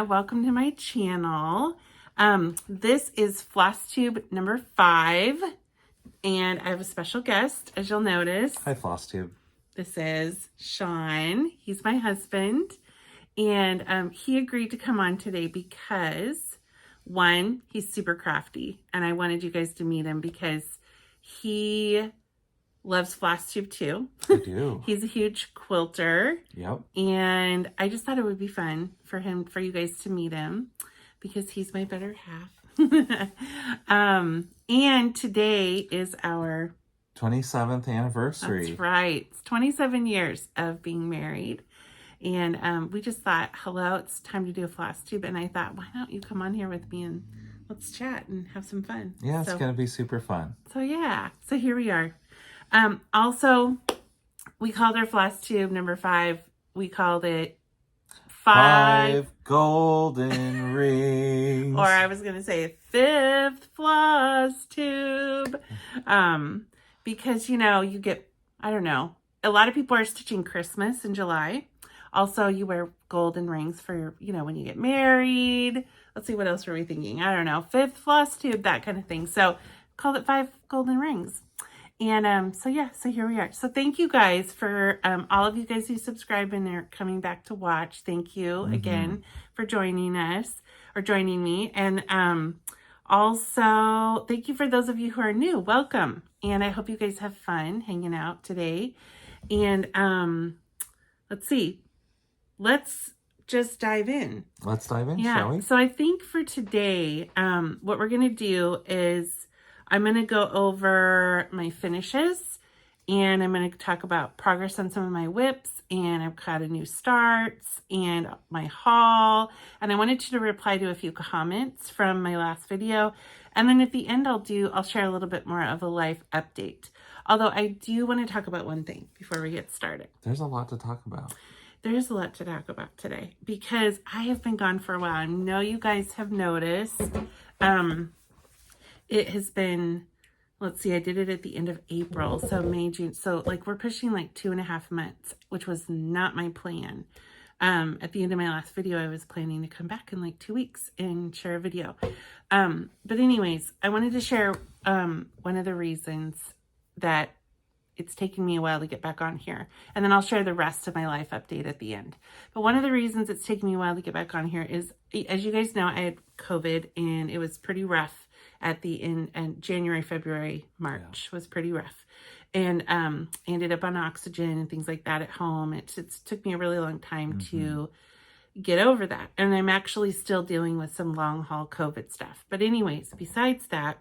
Anna. Welcome to my channel. This is Flosstube number 5, and I have a special guest, as you'll notice. Hi, Flosstube. This is Sean. He's my husband, and he agreed to come on today because, one, he's super crafty, and I wanted you guys to meet him because he loves Flosstube too. I do. He's a huge quilter. Yep. And I just thought it would be fun for you guys to meet him because he's my better half. And today is our 27th anniversary. That's right. It's 27 years of being married. And we just thought, hello, it's time to do a Flosstube. And I thought, why don't you come on here with me and let's chat and have some fun. Yeah, it's going to be super fun. So yeah, so here we are. Also, we called our Flosstube number 5. We called it 5 golden rings. Or I was going to say 5th Flosstube. Because, you know, you get, I don't know, a lot of people are stitching Christmas in July. Also, you wear golden rings for your, you know, when you get married. Let's see, what else were we thinking? I don't know, 5th Flosstube, that kind of thing. So, called it 5 golden rings. And so yeah, so here we are. So thank you guys for all of you guys who subscribe and are coming back to watch. Thank you again for joining us or joining me. And also thank you for those of you who are new. Welcome. And I hope you guys have fun hanging out today. And let's see. Let's just dive in. Let's dive in, shall we? So I think for today, what we're going to do is I'm going to go over my finishes, and I'm going to talk about progress on some of my whips, and I've got a new starts and my haul, and I wanted you to reply to a few comments from my last video. And then at the end, I'll share a little bit more of a life update. Although I do want to talk about one thing before we get started. There's a lot to talk about. There's a lot to talk about today because I have been gone for a while. I know you guys have noticed. It has been, let's see, I did it at the end of April. So May, June. So like we're pushing like 2.5 months, which was not my plan. At the end of my last video, I was planning to come back in like 2 weeks and share a video. But anyways, I wanted to share one of the reasons that it's taking me a while to get back on here. And then I'll share the rest of my life update at the end. But one of the reasons it's taking me a while to get back on here is, as you guys know, I had COVID and it was pretty rough at the end, and January, February, March was pretty rough. And I ended up on oxygen and things like that at home. It took me a really long time to get over that. And I'm actually still dealing with some long haul COVID stuff. But anyways, besides that,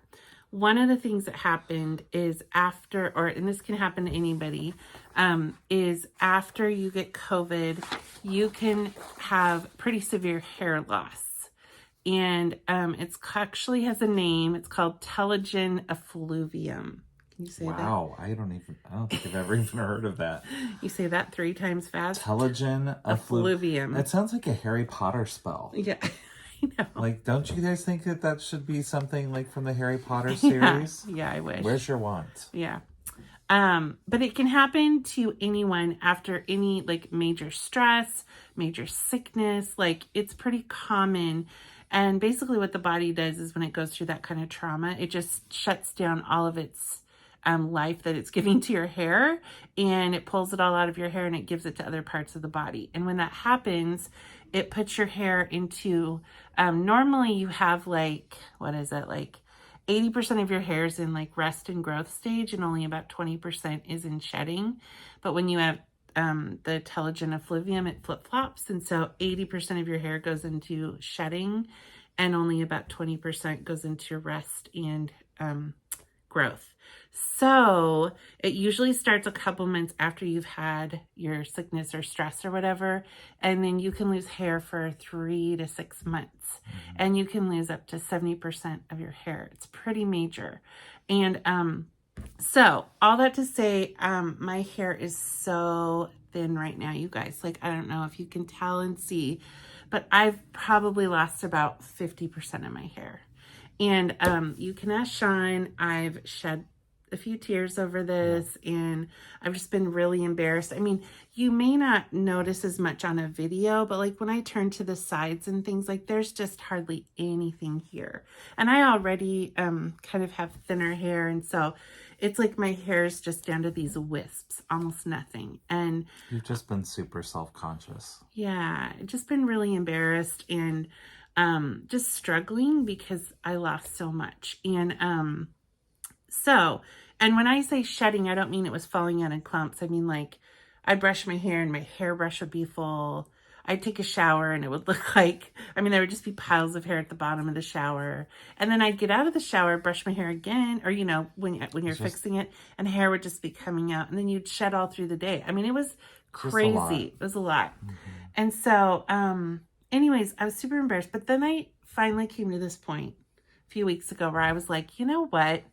one of the things that happened is after, and this can happen to anybody, is after you get COVID, you can have pretty severe hair loss. And it's actually has a name. It's called telogen effluvium. Can you say that? Wow, I don't think I've ever even heard of that. You say that 3 times fast? Telogen effluvium. That sounds like a Harry Potter spell. Yeah, I know. Like, don't you guys think that should be something like from the Harry Potter series? Yeah, I wish. Where's your wand? Yeah. But it can happen to anyone after any like major stress, major sickness. Like it's pretty common. And basically what the body does is when it goes through that kind of trauma, it just shuts down all of its life that it's giving to your hair, and it pulls it all out of your hair and it gives it to other parts of the body. And when that happens, it puts your hair into, normally you have like, what is it? Like 80% of your hair is in like rest and growth stage and only about 20% is in shedding. But when you have the telogen effluvium, it flip-flops, and so 80% of your hair goes into shedding and only about 20% goes into rest and growth. So it usually starts a couple months after you've had your sickness or stress or whatever, and then you can lose hair for 3 to 6 months, and you can lose up to 70% of your hair. It's pretty major. And so all that to say, my hair is so thin right now, you guys. Like, I don't know if you can tell and see, but I've probably lost about 50% of my hair. And you can ask Sean, I've shed a few tears over this, and I've just been really embarrassed. I mean, you may not notice as much on a video, but like when I turn to the sides and things, like there's just hardly anything here. And I already kind of have thinner hair, and so it's like my hair is just down to these wisps, almost nothing. And you've just been super self-conscious. yeah, just been really embarrassed and just struggling because I lost so much. And and when I say shedding, I don't mean it was falling out in clumps. I mean, like, I'd brush my hair and my hairbrush would be full. I'd take a shower and it would look like, I mean, there would just be piles of hair at the bottom of the shower. And then I'd get out of the shower, brush my hair again, or, you know, when you're fixing it, and hair would just be coming out. And then you'd shed all through the day. I mean, it was crazy. It was a lot. Mm-hmm. And so, anyways, I was super embarrassed. But then I finally came to this point a few weeks ago where I was like, you know what?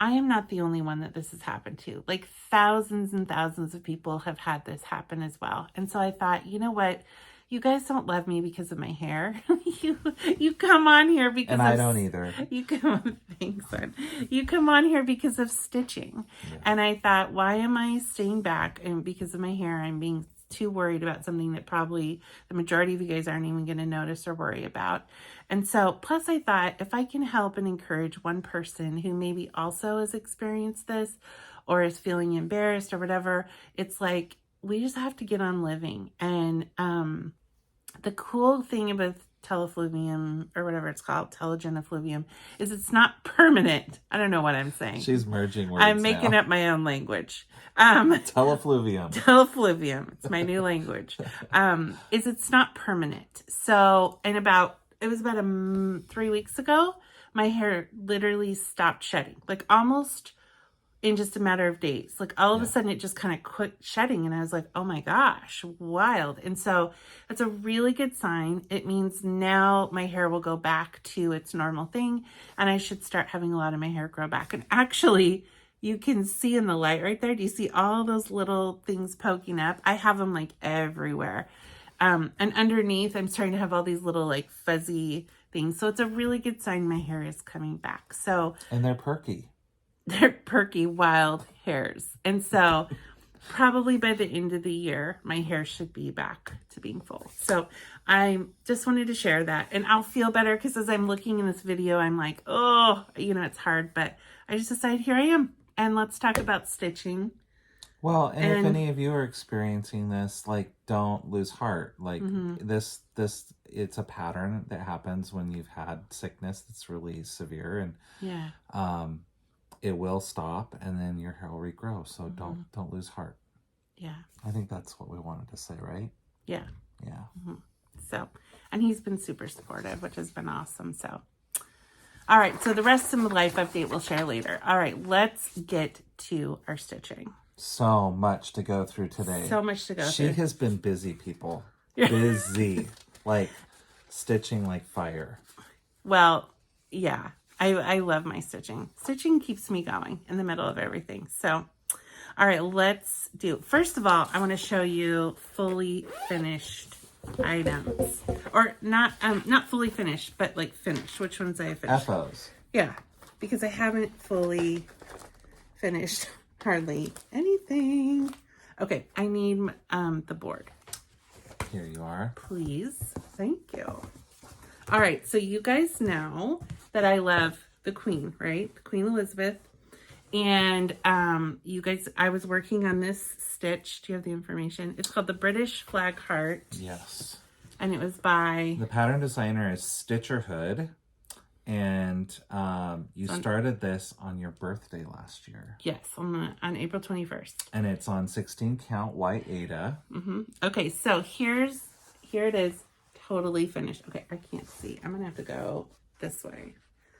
I am not the only one that this has happened to. Like thousands and thousands of people have had this happen as well. And so I thought, you know what? You guys don't love me because of my hair. you come on here because I don't either. You come thanks, son. You come on here because of stitching. Yeah. And I thought, why am I staying back? And because of my hair, I'm being too worried about something that probably the majority of you guys aren't even going to notice or worry about. And so, plus I thought if I can help and encourage one person who maybe also has experienced this or is feeling embarrassed or whatever, it's like, we just have to get on living. And the cool thing about telefluvium, or whatever it's called, telogenefluvium, is it's not permanent. I don't know what I'm saying. She's merging words. I'm making up my own language. Telefluvium. Telefluvium. It's my new language. It's not permanent. So, it was about 3 weeks ago, my hair literally stopped shedding, like almost in just a matter of days. Like all of a sudden it just kind of quit shedding, and I was like, oh my gosh, wild. And so that's a really good sign. It means now my hair will go back to its normal thing, and I should start having a lot of my hair grow back. And actually, you can see in the light right there, do you see all those little things poking up? I have them like everywhere. And underneath, I'm starting to have all these little like fuzzy things. So it's a really good sign my hair is coming back. So, and they're perky. They're perky, wild hairs. And so probably by the end of the year, my hair should be back to being full. So I just wanted to share that. And I'll feel better because as I'm looking in this video, I'm like, oh, you know, it's hard. But I just decided here I am. And let's talk about stitching. Well, and if any of you are experiencing this, like, don't lose heart. Like, this, it's a pattern that happens when you've had sickness that's really severe. And it will stop, and then your hair will regrow. So don't lose heart. Yeah. I think that's what we wanted to say, right? Yeah. Yeah. So, and he's been super supportive, which has been awesome. So, all right. So the rest of the life update we'll share later. All right. Let's get to our stitching. So much to go through today. So much to go through. She has been busy, people. Busy. Like, stitching like fire. Well, yeah. I love my stitching. Stitching keeps me going in the middle of everything. So, all right, let's do. First of all, I want to show you fully finished items, or not fully finished, but like finished. Which ones I have finished? FOs. Yeah, because I haven't fully finished hardly anything. Okay, I need the board. Here you are. Please, thank you. All right, so you guys know that I love the Queen, right? The Queen Elizabeth. And you guys, I was working on this stitch. Do you have the information? It's called the British Flag Heart. Yes. And it was by... The pattern designer is Stitcher Hood. And you started this on your birthday last year. Yes, on April 21st. And it's on 16 count white Aida. Okay, so here it is. Totally finished. Okay, I can't see. I'm gonna have to go this way.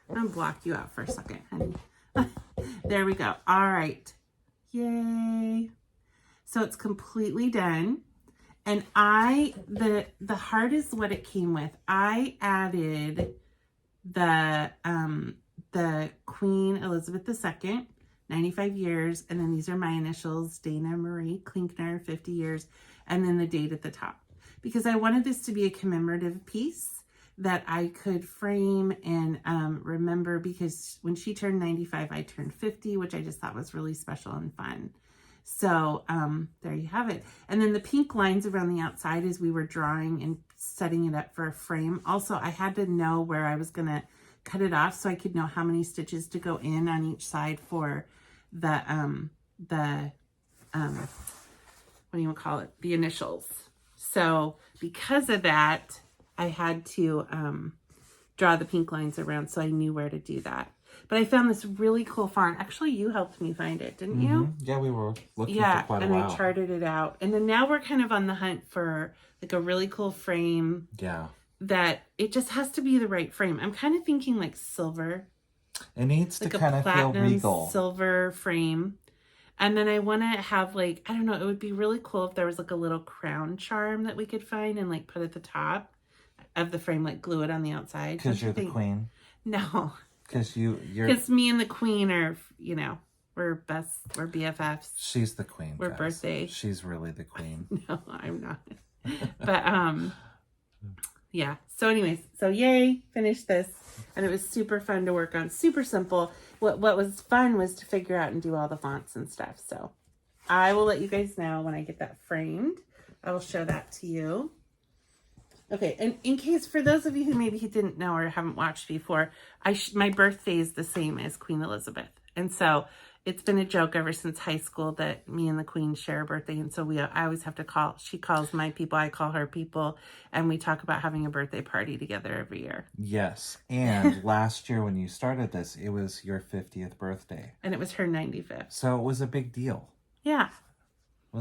I'm gonna block you out for a second, honey. There we go. All right. Yay. So it's completely done. And the heart is what it came with. I added the Queen Elizabeth II, 95 years, and then these are my initials, Dana Marie Klinkner, 50 years, and then the date at the top. Because I wanted this to be a commemorative piece, that I could frame and remember, because when she turned 95, I turned 50, which I just thought was really special and fun. So there you have it. And then the pink lines around the outside as we were drawing and setting it up for a frame. Also, I had to know where I was going to cut it off so I could know how many stitches to go in on each side for the what do you call it? The initials. So because of that, I had to draw the pink lines around so I knew where to do that. But I found this really cool font. Actually, you helped me find it, didn't you? Yeah, we were looking for quite a while. And I charted it out. And then now we're kind of on the hunt for like a really cool frame. Yeah. That it just has to be the right frame. I'm kind of thinking like silver. It needs like to kind of feel regal. Silver frame. And then I want to have like, I don't know, it would be really cool if there was like a little crown charm that we could find and like put at the top of the frame, like glue it on the outside. Because you're the queen? No. Because you're... Because me and the queen are, you know, we're BFFs. She's the queen, We're birthday. She's really the queen. No, I'm not. But, yeah. So anyways, so yay, finished this. And it was super fun to work on. Super simple. What was fun was to figure out and do all the fonts and stuff. So I will let you guys know when I get that framed. I will show that to you. Okay, and in case, for those of you who maybe didn't know or haven't watched before, my birthday is the same as Queen Elizabeth. And so it's been a joke ever since high school that me and the Queen share a birthday. And so I always have to she calls my people, I call her people, and we talk about having a birthday party together every year. Yes. And last year when you started this, it was your 50th birthday. And it was her 95th. So it was a big deal. Yeah. It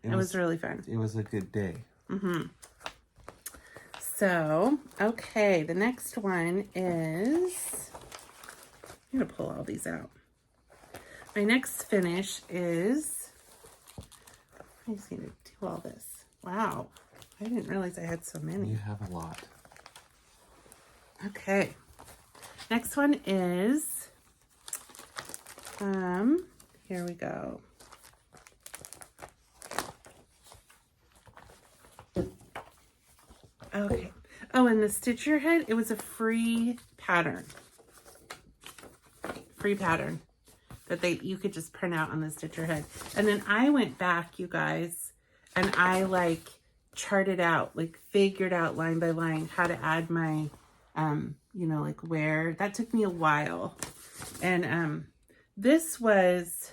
was really fun. It was a good day. Mm-hmm. So, okay, the next one is, I'm going to pull all these out. My next finish is, I just need to do all this. Wow, I didn't realize I had so many. You have a lot. Okay, next one is, here we go. Okay. Oh, and the stitch your head, it was a free pattern. Free pattern that you could just print out on the stitch your head. And then I went back, you guys, and I like charted out, like figured out line by line how to add my, you know, like where. That took me a while. And this was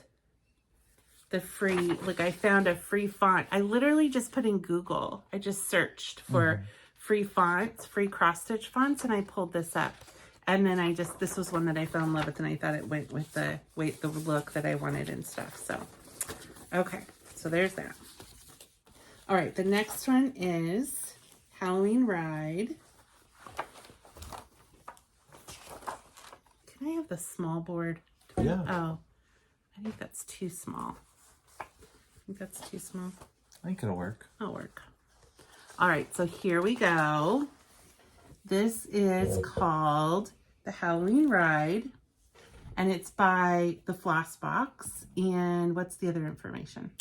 the free, like I found a free font. I literally just put in Google. I just searched for free fonts, free cross stitch fonts, and I pulled this up. And then this was one that I fell in love with, and I thought it went with the look that I wanted and stuff. So, okay, so there's that. All right, the next one is Halloween Ride. Can I have the small board? Yeah. Oh, I think that's too small. I think that's too small. I think it'll work. It'll work. All right, so here we go. This is called The Halloween Ride, and it's by the Floss Box. And what's the other information?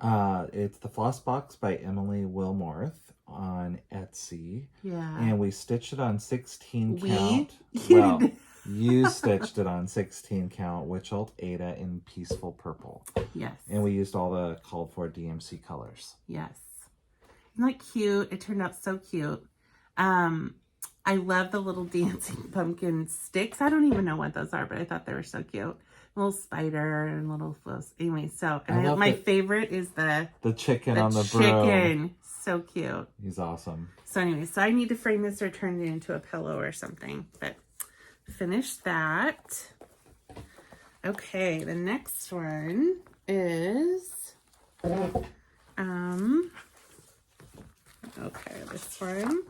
It's the Floss Box by Emily Wilmorth on Etsy. Yeah. And we stitched it on 16 count. Well, you stitched it on 16 count, Witch Ult Ada in Peaceful Purple. Yes. And we used all the called for DMC colors. Yes. Isn't that cute? It turned out so cute. I love the little dancing pumpkin sticks. I don't even know what those are, but I thought they were so cute. A little spider and little flows. Anyway, so and my favorite is the chicken on the broom. Chicken. So cute. He's awesome. So anyway, so I need to frame this or turn it into a pillow or something. But finish that. Okay, the next one is okay, this one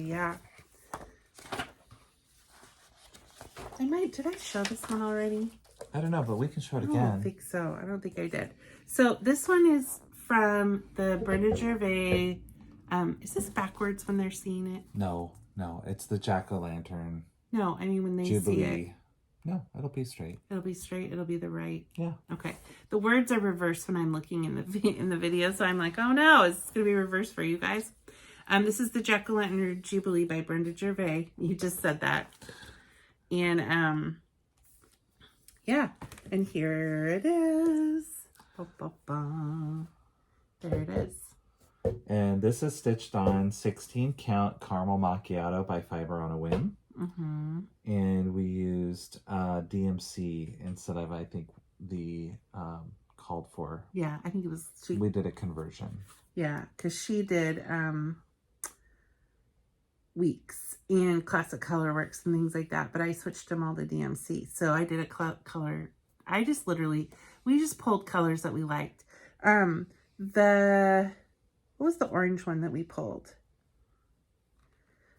yeah. Did I show this one already? I don't know, but we can show it again. I don't think so. I don't think I did. So this one is from the Brenda Gervais. Is this backwards when they're seeing it? No, it's the jack-o'-lantern. No, I mean when they Jubilee. see it. No, it'll be straight. It'll be straight. It'll be the right. Yeah. Okay. The words are reversed when I'm looking in the video, so I'm like, oh no, it's gonna be reversed for you guys. This is the Jack-o'-lantern Jubilee by Brenda Gervais. You just said that. And, yeah. And here it is. Ba, ba, ba. There it is. And this is stitched on 16 count Caramel Macchiato by Fiber on a Whim. Mm-hmm. And we used DMC instead of, I think, the called for. Yeah, I think it was... We did a conversion. Yeah, because she did Weeks and Classic Colorworks and things like that. But I switched them all to DMC. So I did a color... we just pulled colors that we liked. What was the orange one that we pulled?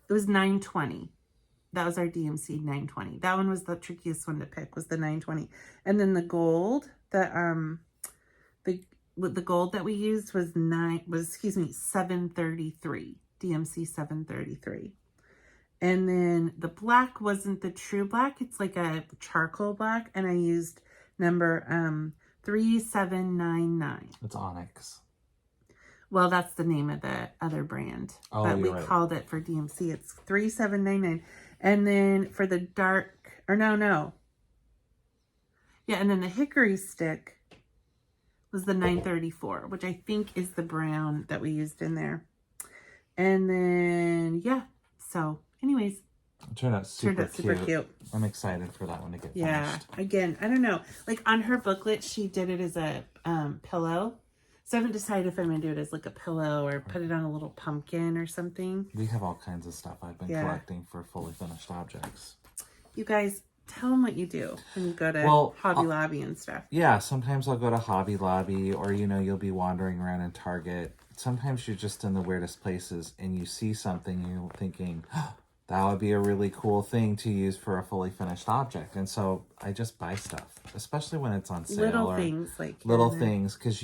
It was 920. That was our DMC 920. That one was the trickiest one to pick, was the 920. And then the gold, the gold that we used was 733. DMC 733. And then the black wasn't the true black. It's like a charcoal black. And I used number 3799. It's Onyx. Well, that's the name of the other brand. Oh, but we right. called it for DMC. It's 3799. And then for the dark, or no. Yeah, and then the hickory stick was the 934, which I think is the brown that we used in there. And then, yeah. So, anyways. It turned out super cute. I'm excited for that one to get finished. Again, I don't know. Like on her booklet, she did it as a pillow. So I haven't decided if I'm going to do it as like a pillow or put it on a little pumpkin or something. We have all kinds of stuff I've been collecting for fully finished objects. You guys, tell them what you do when you go to Hobby Lobby and stuff. Yeah, sometimes I'll go to Hobby Lobby, or, you'll be wandering around in Target. Sometimes you're just in the weirdest places and you see something and you're thinking, oh, that would be a really cool thing to use for a fully finished object. And so I just buy stuff, especially when it's on sale. Little things, because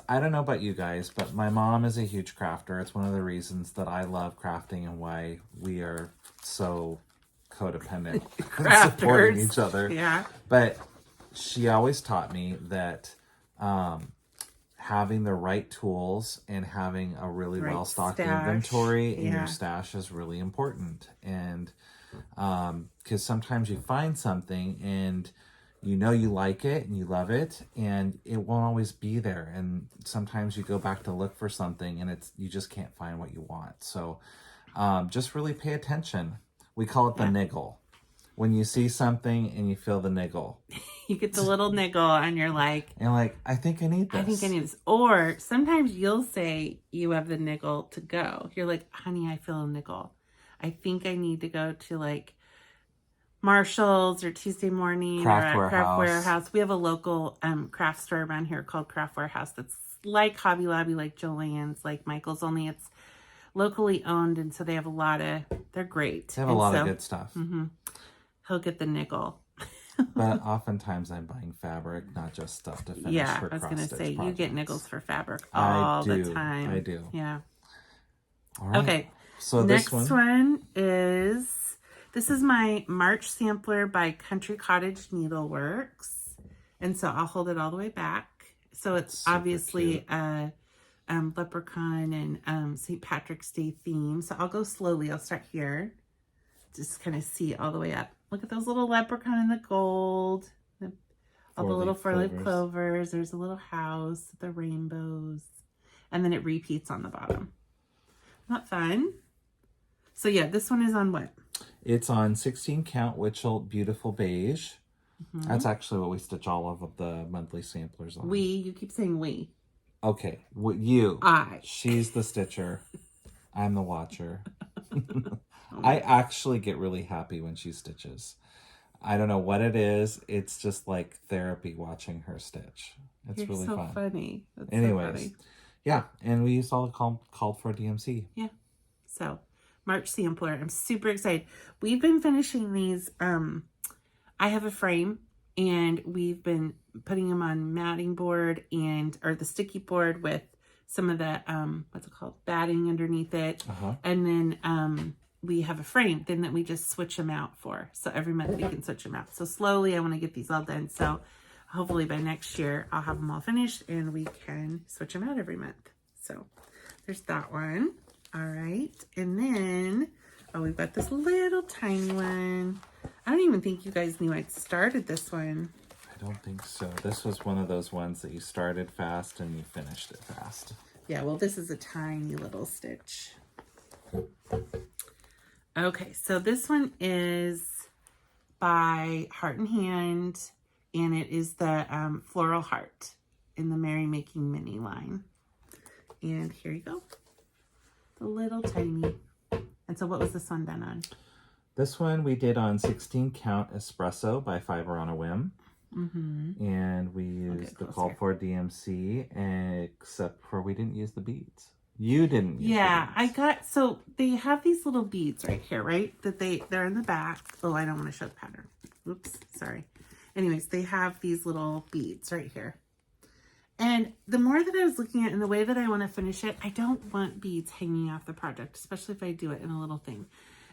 I don't know about you guys, but my mom is a huge crafter. It's one of the reasons that I love crafting and why we are so codependent and supporting each other. Yeah. But she always taught me that having the right tools and having a really well-stocked inventory in your stash is really important. And because sometimes you find something and you like it and you love it and it won't always be there. And sometimes you go back to look for something and you just can't find what you want. So just really pay attention. We call it the niggle. When you see something and you feel the niggle. You get the little niggle and you're like... I think I need this. Or sometimes you'll say you have the niggle to go. You're like, honey, I feel a niggle. I think I need to go to like Marshall's or Tuesday Morning Craft or Craft Warehouse. We have a local craft store around here called Craft Warehouse that's like Hobby Lobby, like Joann's, like Michael's, only it's locally owned. And so they have they're great. They have a lot of good stuff. Mm-hmm. He'll get the nickel. But oftentimes I'm buying fabric, not just stuff to finish for cross-stitch I was going to say, projects. you get nickels for fabric all the time. I do. Yeah. All right. Okay. So next one is, this is my March sampler by Country Cottage Needleworks. And so I'll hold it all the way back. So it's obviously a leprechaun and St. Patrick's Day theme. So I'll go slowly. I'll start here. Just kind of see all the way up. Look at those little leprechaun in the gold. All the little four-leaf clovers. There's a little house, the rainbows. And then it repeats on the bottom. Not fun. So yeah, this one is on what? It's on 16 count Witchell Beautiful Beige. Mm-hmm. That's actually what we stitch all of the monthly samplers on. You keep saying we. Okay, you. I. She's the stitcher. I'm the watcher. I actually get really happy when she stitches. I don't know what it is. It's just like therapy watching her stitch. It's really fun. Funny. That's Anyways, so funny. Yeah, and we used all the called for DMC. Yeah. So, March sampler. I'm super excited. We've been finishing these. I have a frame, and we've been putting them on matting board or the sticky board with some of the what's it called, batting underneath it, and then we have a frame then that we just switch them out for. So every month we can switch them out. So slowly I want to get these all done. So hopefully by next year I'll have them all finished and we can switch them out every month. So There's that one. All right. And then, oh, we've got this little tiny one. I don't even think you guys knew I'd started this one. I don't think so. This was one of those ones that you started fast and you finished it fast. Yeah, well, this is a tiny little stitch. Okay, so this one is by Heart and Hand, and it is the Floral Heart in the Merry Making Mini line. And here you go. The little tiny. And so what was this one done on? This one we did on 16 count espresso by Fiber on a Whim. And we used the called for DMC, except for we didn't use the beads. You didn't use the beads. So they have these little beads right here, right? That they're in the back. Oh, I don't want to show the pattern. Oops, sorry. Anyways, they have these little beads right here. And the more that I was looking at and the way that I want to finish it, I don't want beads hanging off the project, especially if I do it in a little thing.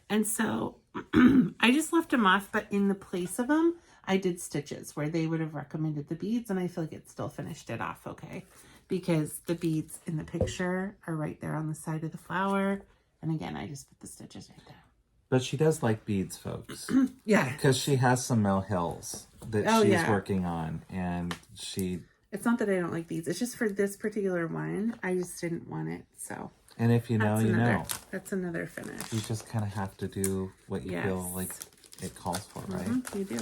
And so I just left them off, but in the place of them, I did stitches where they would have recommended the beads, and I feel like it still finished it off okay. Because the beads in the picture are right there on the side of the flower. And again, I just put the stitches right there. But she does like beads, folks. Yeah. Because she has some Mel Hills that she's working on, and she... It's not that I don't like beads. It's just for this particular one, I just didn't want it, so... And if you know, you know. That's another finish. You just kind of have to do what you feel like it calls for, right? You do.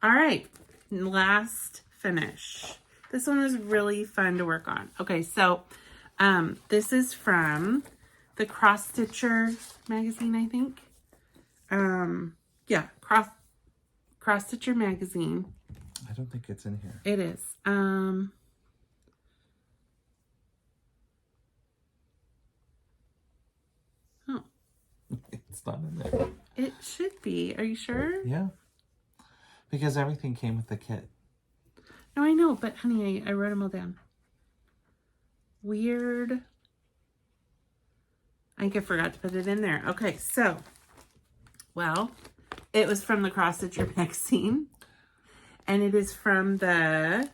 All right. Last finish. This one was really fun to work on. Okay, so this is from the Cross Stitcher magazine, I think. Yeah, Cross Stitcher magazine. I don't think it's in here. It is. It's not in there. It should be. Are you sure? Yeah. Because everything came with the kit. No, I know, but honey, I wrote them all down. Weird. I think I forgot to put it in there. Okay, so, well, it was from the Cross Stitcher magazine. And it is from the,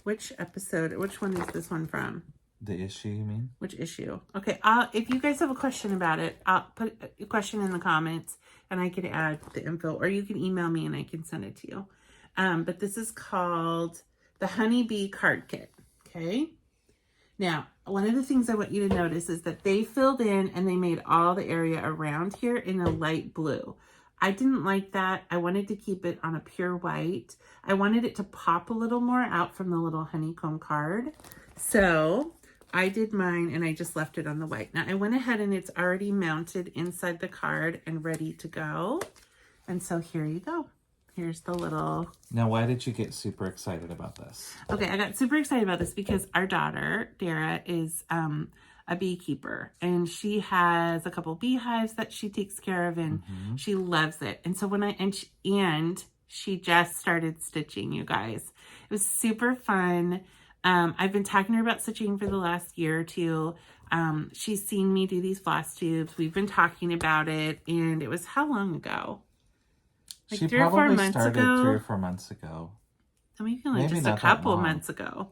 which episode, which one is this one from? The issue, you mean? Which issue? Okay, if you guys have a question about it, I'll put a question in the comments and I can add the info, or you can email me and I can send it to you. But this is called the Honeybee Card Kit, okay? Now, one of the things I want you to notice is that they filled in and they made all the area around here in a light blue. I didn't like that. I wanted to keep it on a pure white. I wanted it to pop a little more out from the little honeycomb card. So I did mine and I just left it on the white. Now I went ahead and it's already mounted inside the card and ready to go. And so here you go. Here's the little... Now, why did you get super excited about this? Okay, I got super excited about this because our daughter, Dara, is a beekeeper, and she has a couple beehives that she takes care of, and she loves it. And so when and she just started stitching, you guys. It was super fun. I've been talking to her about stitching for the last year or two. She's seen me do these Flosstubes. We've been talking about it, and it was how long ago? Like she 3 or 4 months started ago. 3 or 4 months ago. I mean, like just a couple months ago.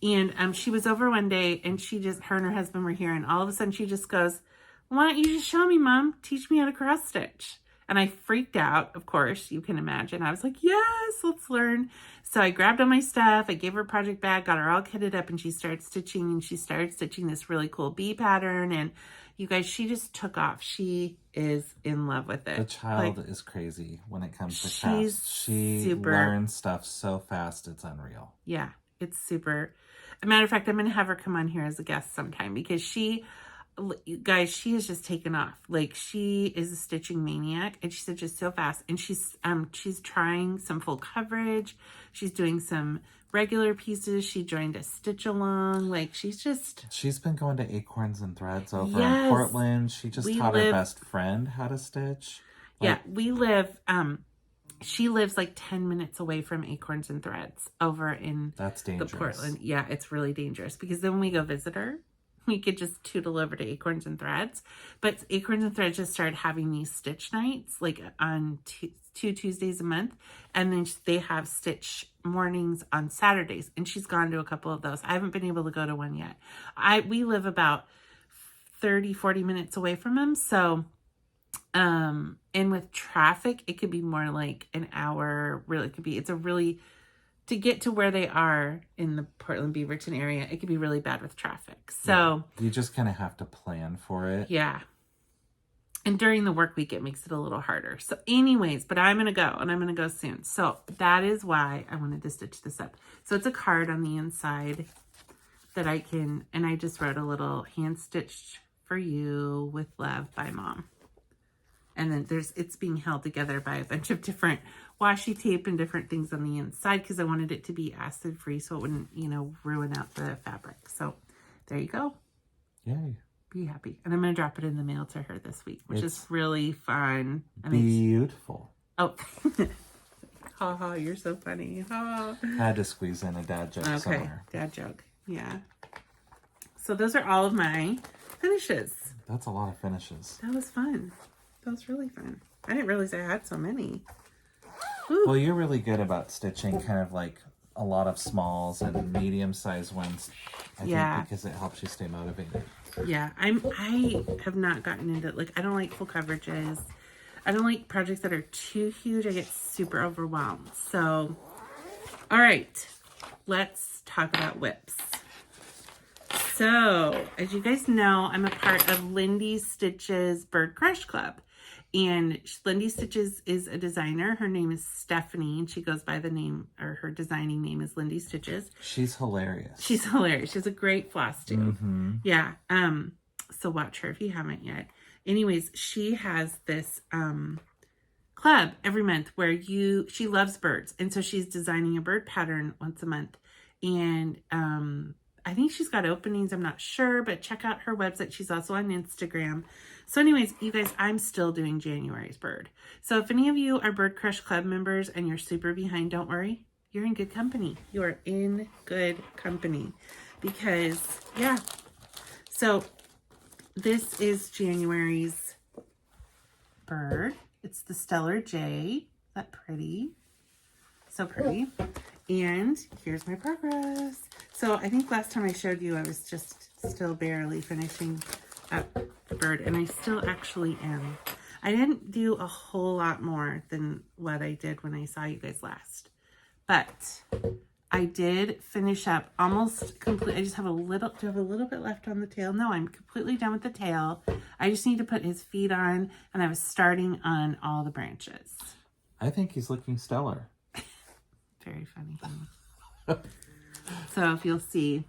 And she was over one day and her and her husband were here, and all of a sudden she just goes, why don't you just show me, Mom? Teach me how to cross stitch. And I freaked out, of course, you can imagine. I was like, yes, let's learn. So I grabbed all my stuff, I gave her a project bag, got her all kitted up, and she started stitching, and she started stitching this really cool bee pattern. And you guys, she just took off. She is in love with it. The child is crazy when it comes to crafts. She learns stuff so fast, it's unreal. Yeah, it's super. As a matter of fact, I'm going to have her come on here as a guest sometime because guys, she has just taken off. Like, she is a stitching maniac, and she stitches so fast. And she's trying some full coverage. She's doing some regular pieces. She joined a stitch along. Like, she's been going to Acorns and Threads over in Portland. She just taught her best friend how to stitch. Yeah, she lives like 10 minutes away from Acorns and Threads over in That's dangerous. The Portland. Yeah, it's really dangerous because then when we go visit her, we could just tootle over to Acorns and Threads. But Acorns and Threads just started having these stitch nights like on 2 Tuesdays a month. And then they have stitch mornings on Saturdays. And she's gone to a couple of those. I haven't been able to go to one yet. We live about 30-40 minutes away from them. So, and with traffic, it could be more like an hour. Really, to get to where they are in the Portland Beaverton area, it could be really bad with traffic. So you just kind of have to plan for it. Yeah. And during the work week, it makes it a little harder. So anyways, but I'm going to go, and I'm going to go soon. So that is why I wanted to stitch this up. So it's a card on the inside that I just wrote a little hand stitched for you with love by Mom. And then it's being held together by a bunch of different washi tape and different things on the inside because I wanted it to be acid free so it wouldn't, ruin out the fabric. So there you go. Yay. Be happy. And I'm going to drop it in the mail to her this week, which is really fun. Beautiful. Oh, ha, you're so funny. Ha. I had to squeeze in a dad joke somewhere. Dad joke. Yeah. So those are all of my finishes. That's a lot of finishes. That was fun. That was really fun. I didn't realize I had so many. Ooh. Well, you're really good about stitching kind of like a lot of smalls and medium-sized ones. I think because it helps you stay motivated. Yeah, I have not gotten into, I don't like full coverages. I don't like projects that are too huge. I get super overwhelmed. So, all right, let's talk about whips. So, as you guys know, I'm a part of Lindy Stitch's Bird Crush Club. And Lindy Stitches is a designer. Her name is Stephanie, and she goes by the name, or her designing name is Lindy Stitches. She's hilarious. She's hilarious. She has a great Flosstube. Mm-hmm. Yeah. So watch her if you haven't yet. Anyways, she has this club every month where she loves birds. And so she's designing a bird pattern once a month. And I think she's got openings. I'm not sure, but check out her website. She's also on Instagram. So anyways, you guys, I'm still doing January's bird. So if any of you are Bird Crush Club members and you're super behind, don't worry. You're in good company. You are in good company because, yeah. So this is January's bird. It's the Stellar J. Is that pretty? So pretty. And here's my progress. So I think last time I showed you, I was just still barely finishing up the bird, and I still actually am. I didn't do a whole lot more than what I did when I saw you guys last, but I did finish up almost complete. I just have a little, do I have a little bit left on the tail? No, I'm completely done with the tail. I just need to put his feet on, and I was starting on all the branches. I think he's looking stellar. Very funny. So if you'll see,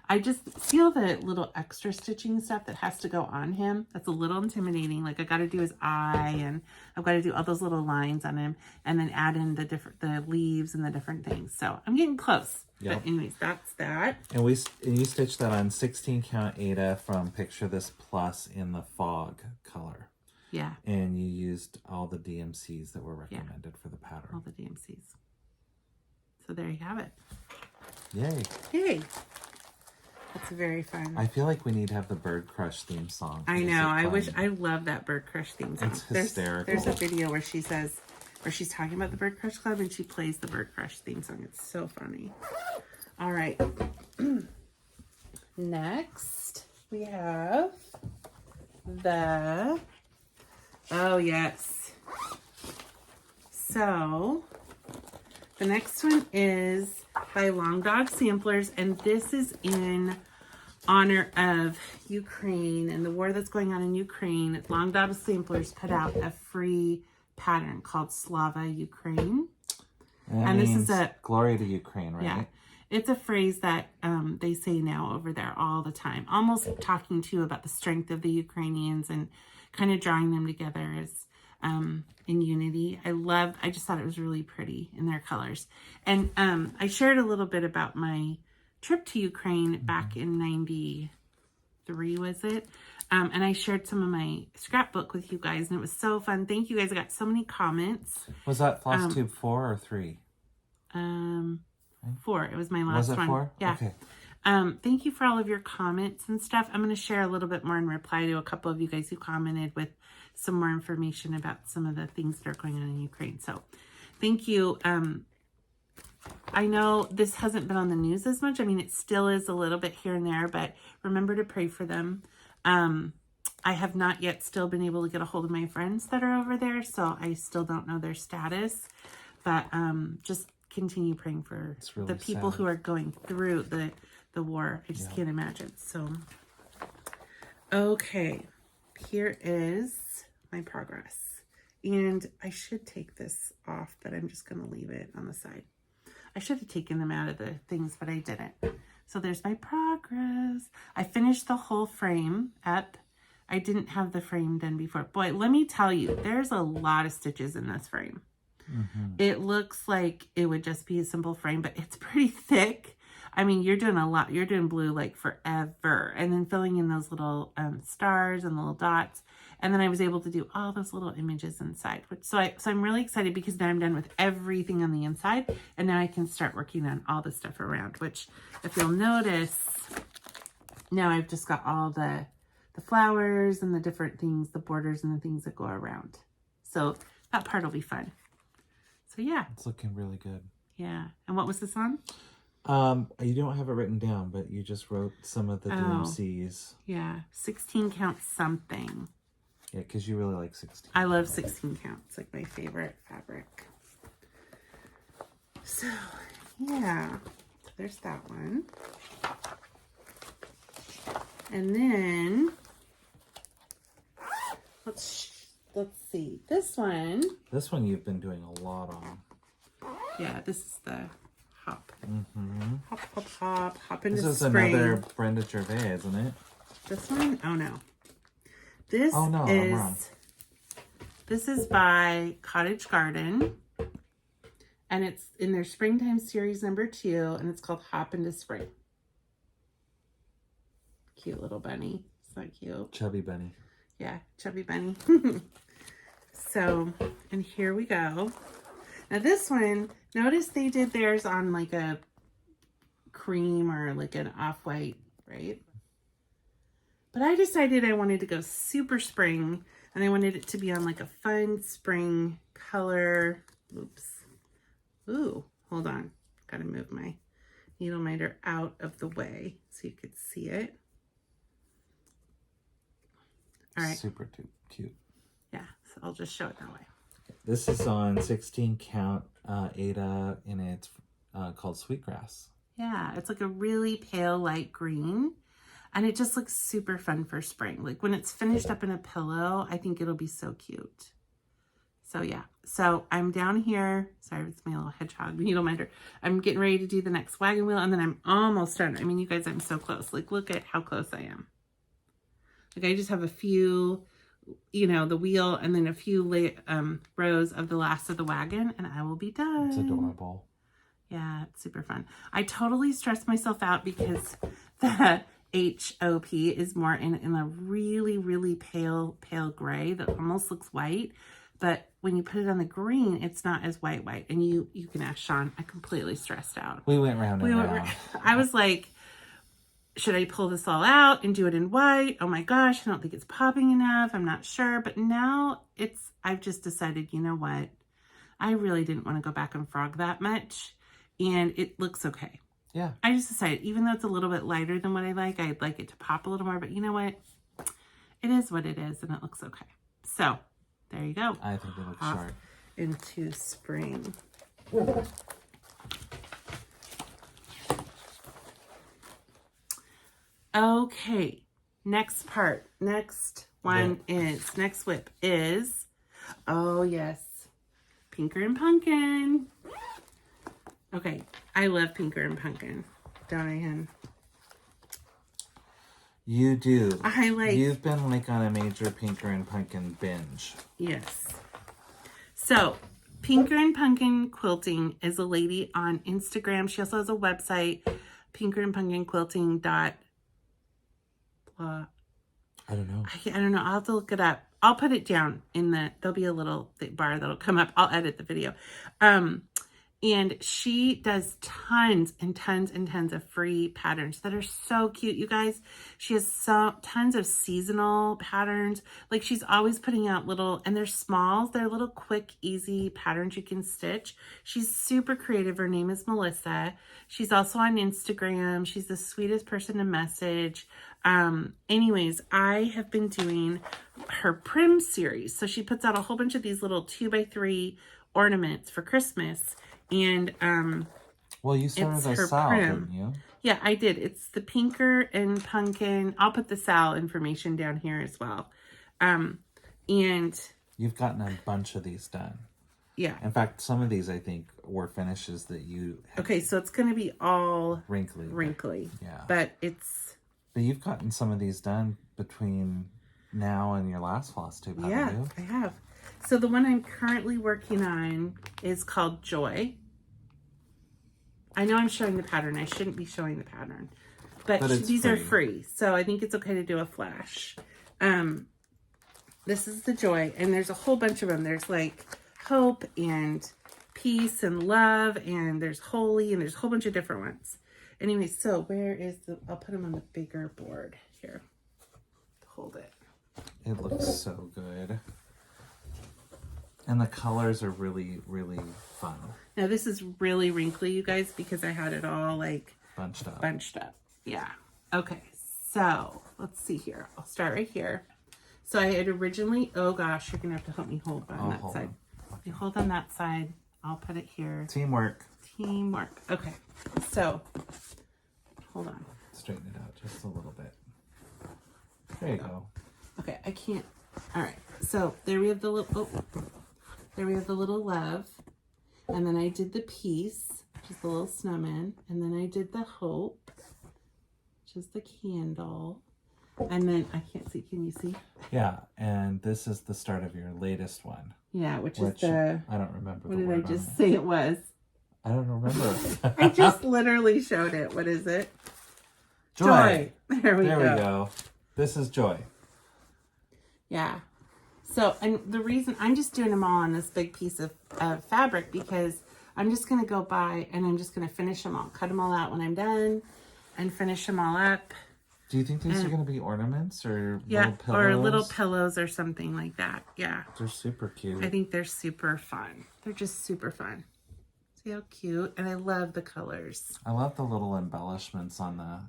I just feel the little extra stitching stuff that has to go on him. That's a little intimidating. Like I got to do his eye, and I've got to do all those little lines on him, and then add in the leaves and the different things. So I'm getting close. Yep. But anyways, that's that. And you stitched that on 16 count Ada from Picture This Plus in the fog color. Yeah. And you used all the DMCs that were recommended for the pattern. All the DMCs. So there you have it. Yay. Yay. That's very fun. I feel like we need to have the Bird Crush theme song. I know. I love that Bird Crush theme song. It's hysterical. There's a video where she's talking about the Bird Crush Club and she plays the Bird Crush theme song. It's so funny. All right. Next, we have oh yes. So the next one is by Long Dog Samplers, and this is in honor of Ukraine and the war that's going on in Ukraine. Long Dog Samplers put out a free pattern called Slava Ukraine. And this is a glory to Ukraine, right? Yeah. It's a phrase that they say now over there all the time, almost talking to you about the strength of the Ukrainians and kind of drawing them together as in unity. I just thought it was really pretty in their colors. And I shared a little bit about my trip to Ukraine back in 93, was it? And I shared some of my scrapbook with you guys, and it was so fun. Thank you guys. I got so many comments. Was that Flosstube 4 or 3? 4. It was my last one. Was it 4? Yeah. Okay. Thank you for all of your comments and stuff. I'm going to share a little bit more and reply to a couple of you guys who commented with some more information about some of the things that are going on in Ukraine. So thank you. I know this hasn't been on the news as much. I mean, it still is a little bit here and there, but remember to pray for them. I have not yet still been able to get a hold of my friends that are over there, so I still don't know their status. But just continue praying for really the people who are going through the war. I just can't imagine. So, okay, here is my progress. And I should take this off, but I'm just going to leave it on the side. I should have taken them out of the things, but I didn't. So there's my progress. I finished the whole frame up. I didn't have the frame done before. Boy, let me tell you, there's a lot of stitches in this frame. It looks like it would just be a simple frame, but it's pretty thick. I mean, you're doing a lot. You're doing blue like forever. And then filling in those little stars and little dots. And then I was able to do all those little images inside. So I'm really excited because now I'm done with everything on the inside. And now I can start working on all the stuff around, which if you'll notice, now I've just got all the flowers and the different things, the borders and the things that go around. So that part will be fun. So yeah. It's looking really good. Yeah. And what was this on? You don't have it written down, but you just wrote some of the DMCs. Yeah. 16 count something. Yeah, because you really like 16. I love 16 count. It's like my favorite fabric. So yeah, there's that one. And then let's see. This one you've been doing a lot on. Yeah, this is the hop. Mm-hmm. Hop into spring. This is another Brenda Gervais, isn't it? This one? Oh no. This I'm wrong. This is by Cottage Garden. And it's in their springtime series #2, and it's called Hop into Spring. Cute little bunny. It's not cute. Chubby bunny. Yeah, chubby bunny. So, and here we go. Now this one, notice they did theirs on like a cream or like an off-white, right? But I decided I wanted to go super spring, and I wanted it to be on like a fun spring color. Oops. Ooh, hold on. Gotta move my needle minder out of the way so you could see it. All right. Super cute. Yeah, so I'll just show it that way. This is on 16 count Ada, and it's called Sweetgrass. Yeah, it's like a really pale light green, and it just looks super fun for spring. Like when it's finished up in a pillow, I think it'll be so cute. So yeah, so I'm down here. Sorry, it's my little hedgehog needle minder. I'm getting ready to do the next wagon wheel, and then I'm almost done. I mean, you guys, I'm so close. Like, look at how close I am. Like, I just have a few, you know, the wheel, and then a few rows of the last of the wagon, and I will be done. It's adorable. Yeah, it's super fun. I totally stressed myself out because the HOP is more in a really, really pale gray that almost looks white. But when you put it on the green, it's not as white. And you can ask Sean, I completely stressed out. We went round and round. I was like, should I pull this all out and do it in white? Oh my gosh, I don't think it's popping enough. I'm not sure. But now I've just decided, you know what? I really didn't want to go back and frog that much. And it looks okay. Yeah. I just decided, even though it's a little bit lighter than what I like, I'd like it to pop a little more. But you know what? It is what it is, and it looks okay. So, there you go. I think it looks sharp. Into spring. Okay. Next part. Next whip is, oh yes, Pinker and Pumpkin. Okay. I love Pinker and Pumpkin. Don't I, Hen? You do. You've been like on a major Pinker and Pumpkin binge. Yes. So, Pinker and Pumpkin Quilting is a lady on Instagram. She also has a website, pinkerandpumpkinquilting.blah. I don't know. I don't know. I'll have to look it up. I'll put it down there'll be a little bar that'll come up. I'll edit the video. And she does tons and tons and tons of free patterns that are so cute, you guys. She has tons of seasonal patterns. Like she's always putting out little, and they're small. They're little quick, easy patterns you can stitch. She's super creative. Her name is Melissa. She's also on Instagram. She's the sweetest person to message. Anyways, I have been doing her Prim series. So she puts out a whole bunch of these little 2x3 ornaments for Christmas. And well, you started a Sal, didn't you? Yeah, I did. It's the pinker and pumpkin. I'll put the Sal information down here as well. And you've gotten a bunch of these done. Yeah. In fact, some of these I think were finishes that you had. Okay, so it's going to be all wrinkly. Yeah. But you've gotten some of these done between now and your last Flosstube, haven't you? I have. So the one I'm currently working on is called Joy. I know I'm showing the pattern. I shouldn't be showing the pattern. But these are free. So I think it's okay to do a flash. This is the Joy. And there's a whole bunch of them. There's like hope and peace and love. And there's holy. And there's a whole bunch of different ones. Anyway, so where is I'll put them on the bigger board here. Hold it. It looks so good. And the colors are really, really fun. Now this is really wrinkly, you guys, because I had it all like bunched up. Yeah. Okay. So let's see here. I'll start right here. So I had originally, oh gosh, you're going to have to help me hold on that side. Okay. You hold on that side. I'll put it here. Teamwork. Okay. So hold on. Straighten it out just a little bit. There you go. Okay. I can't. All right. So there we have the little, there we have the little love. And then I did the peace, which is the little snowman. And then I did the hope, which is the candle. And then, I can't see, can you see? Yeah, and this is the start of your latest one. Yeah, which is the... I don't remember what did I just say it was? I don't remember. I just literally showed it. What is it? Joy. There we go. This is Joy. Yeah. So, and the reason, I'm just doing them all on this big piece of fabric because I'm just going to go by and I'm just going to finish them all. Cut them all out when I'm done and finish them all up. Do you think these are going to be ornaments or little pillows? Or little pillows or something like that. Yeah. They're super cute. I think they're super fun. They're just super fun. See how cute? And I love the colors. I love the little embellishments on the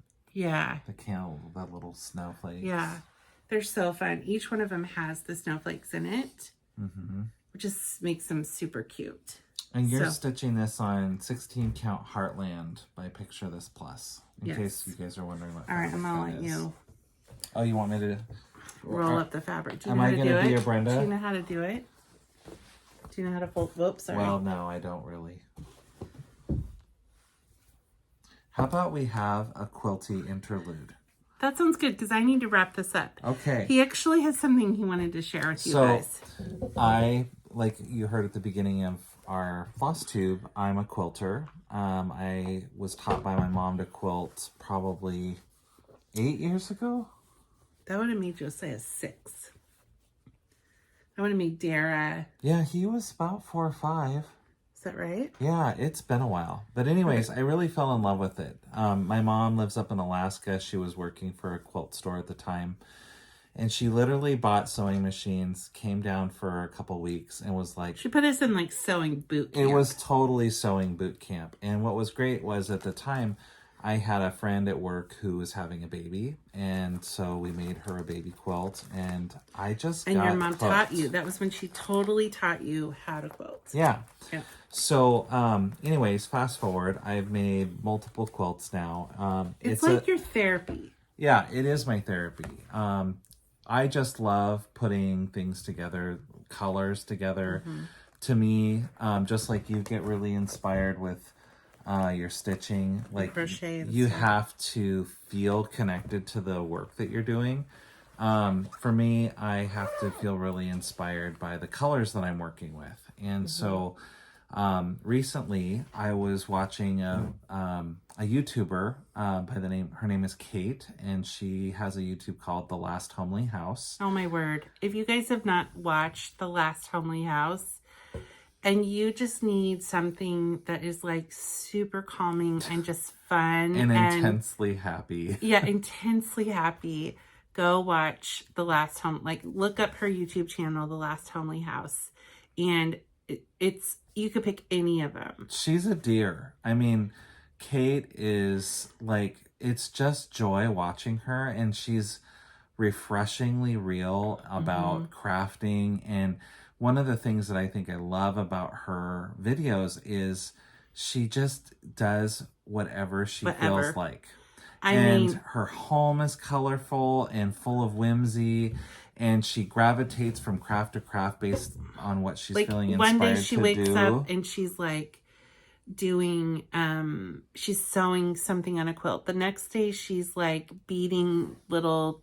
candle, the little snowflakes. Yeah. They're so fun. Each one of them has the snowflakes in it, which just makes them super cute. And you're stitching this on 16 count Heartland by Picture This Plus, in case you guys are wondering what. All right, I'm gonna let you. Oh, you want me to roll up the fabric? Do you am know I how to going to do be it? your Brenda? Do you know how to do it? Do you know how to fold? Whoops, sorry. Well, no, I don't really. How about we have a quilty interlude? That sounds good because I need to wrap this up. Okay. He actually has something he wanted to share with you guys. I, like you heard at the beginning of our Flosstube, I'm a quilter. I was taught by my mom to quilt probably 8 years ago. That would have made Josiah 6. That would have made Dara. Yeah, he was about 4 or 5. Is that right? Yeah, it's been a while. But anyways, I really fell in love with it. My mom lives up in Alaska. She was working for a quilt store at the time. And she literally bought sewing machines, came down for a couple weeks, and was like... She put us in like sewing boot camp. It was totally sewing boot camp. And what was great was at the time, I had a friend at work who was having a baby. And so we made her a baby quilt. And I just And your mom taught you. That was when she totally taught you how to quilt. Yeah. Yeah. So, anyways, fast forward. I've made multiple quilts now. It's like your therapy. Yeah, it is my therapy. I just love putting things together, colors together. To me, just like you get really inspired with your stitching, like crochet you have to feel connected to the work that you're doing. For me, I have to feel really inspired by the colors that I'm working with. And so recently I was watching a YouTuber by the name, her name is Kate, and she has a YouTube called The Last Homely House. Oh my word. If you guys have not watched The Last Homely House, and you just need something that is like super calming and just fun and intensely happy. Yeah, intensely happy. Go watch The Last Home, like look up her YouTube channel, The Last Homely House, and it's, you could pick any of them. She's a dear. I mean, Kate is like, it's just joy watching her, and she's refreshingly real about crafting. And one of the things that I think I love about her videos is she just does whatever she feels like. I mean, her home is colorful and full of whimsy, and she gravitates from craft to craft based on what she's like feeling inspired to do. One day she wakes up and she's like doing, she's sewing something on a quilt. The next day she's like beading little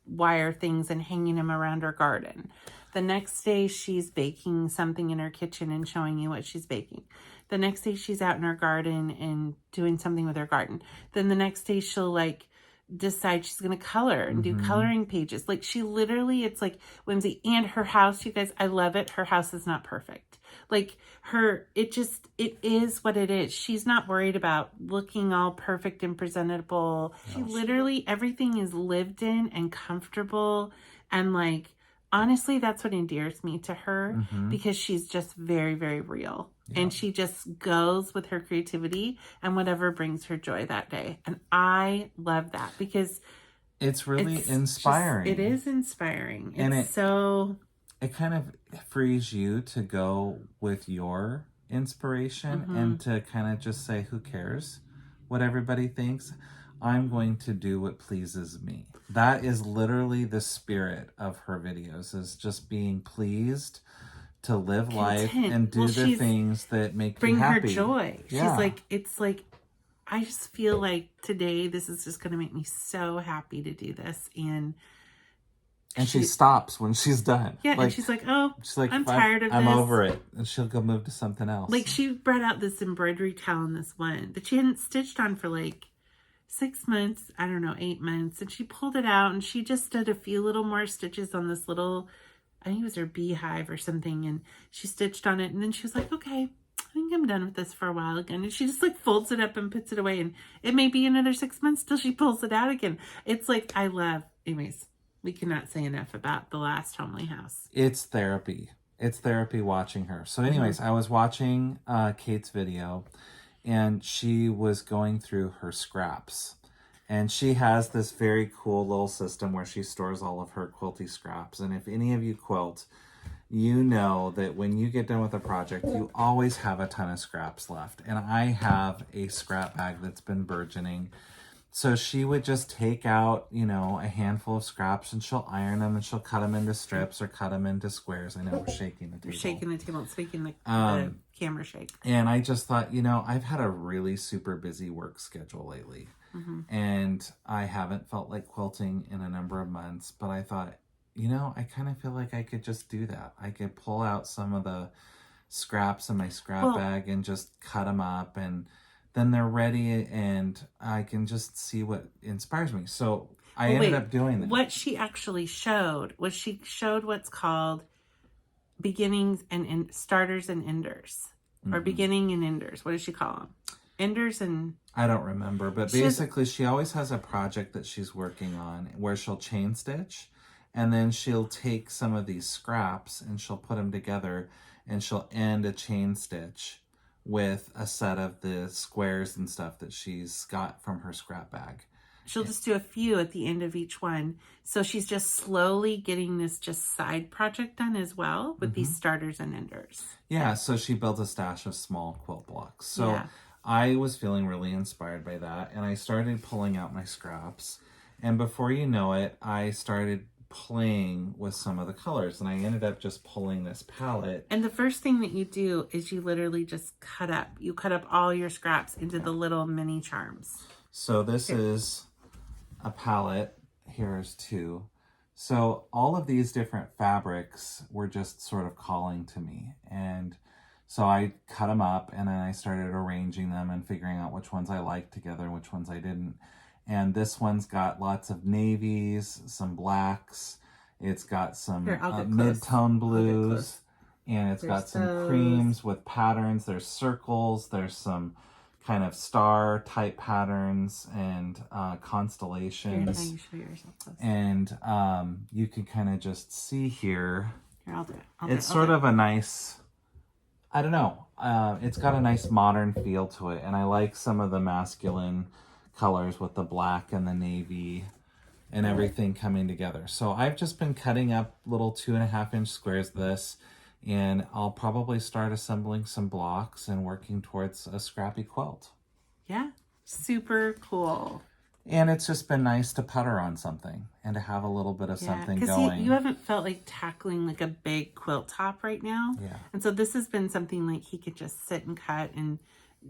wire things and hanging them around her garden. The next day she's baking something in her kitchen and showing you what she's baking. The next day she's out in her garden and doing something with her garden. Then the next day she'll like decide she's going to color and do coloring pages. Like she literally, it's like whimsy. And her house, you guys, I love it. Her house is not perfect. Like it is what it is. She's not worried about looking all perfect and presentable. No, she literally, everything is lived in and comfortable. And like, honestly, that's what endears me to her, because she's just very, very real. Yeah. And she just goes with her creativity and whatever brings her joy that day. And I love that because it's really inspiring. It is inspiring. And it kind of frees you to go with your inspiration and to kind of just say, who cares what everybody thinks? I'm going to do what pleases me. That is literally the spirit of her videos, is just being pleased to live life and do the things that make you happy. Bring her joy. Yeah. She's like, it's like, I just feel like today this is just going to make me so happy to do this. And she stops when she's done. Yeah, like, and she's like, oh, I'm tired of this. I'm over it. And she'll go move to something else. Like she brought out this embroidery towel in this one that she hadn't stitched on for like 6 months, I don't know, 8 months. And she pulled it out and she just did a few little more stitches on this little, I think it was her beehive or something. And she stitched on it. And then she was like, okay, I think I'm done with this for a while again. And she just like folds it up and puts it away. And it may be another 6 months till she pulls it out again. It's like, I love, anyways, we cannot say enough about The Last Homely House. It's therapy. It's therapy watching her. So anyways, I was watching Kate's video, and she was going through her scraps. And she has this very cool little system where she stores all of her quilty scraps. And if any of you quilt, you know that when you get done with a project, you always have a ton of scraps left. And I have a scrap bag that's been burgeoning. So she would just take out, you know, a handful of scraps, and she'll iron them, and she'll cut them into strips or cut them into squares. I know we're shaking the table. We're shaking the table. It's making the camera shake. And I just thought, you know, I've had a really super busy work schedule lately. And I haven't felt like quilting in a number of months. But I thought, you know, I kind of feel like I could just do that. I could pull out some of the scraps in my scrap bag and just cut them up, and then they're ready, and I can just see what inspires me. So I ended up doing that. What she actually showed was she showed what's called beginnings and starters and enders, or beginning and enders. What does she call them? Enders and... I don't remember, but basically she always has a project that she's working on where she'll chain stitch, and then she'll take some of these scraps and she'll put them together, and she'll end a chain stitch with a set of the squares and stuff that she's got from her scrap bag. She'll just do a few at the end of each one. So she's just slowly getting this just side project done as well with these starters and enders. Yeah, so she built a stash of small quilt blocks. So I was feeling really inspired by that, and I started pulling out my scraps. And before you know it, I started playing with some of the colors, and I ended up just pulling this palette. And the first thing that you do is you literally just cut up. You cut up all your scraps into the little mini charms. So this is a palette. Here's two. So all of these different fabrics were just sort of calling to me. And so I cut them up, and then I started arranging them and figuring out which ones I liked together and which ones I didn't. And this one's got lots of navies, some blacks. It's got some mid-tone blues. And it's got some those. creams with patterns. There's circles. There's some kind of star type patterns and constellations. Here, show yourself close. And you can kind of just see here. Here, I'll do it. It's sort of a nice, I don't know. It's got a nice modern feel to it. And I like some of the masculine colors with the black and the navy and everything coming together. So I've just been cutting up little 2.5-inch squares of this, and I'll probably start assembling some blocks and working towards a scrappy quilt. Yeah, super cool. And it's just been nice to putter on something and to have a little bit of something going. Because you haven't felt like tackling like a big quilt top right now. Yeah. And so this has been something like he could just sit and cut and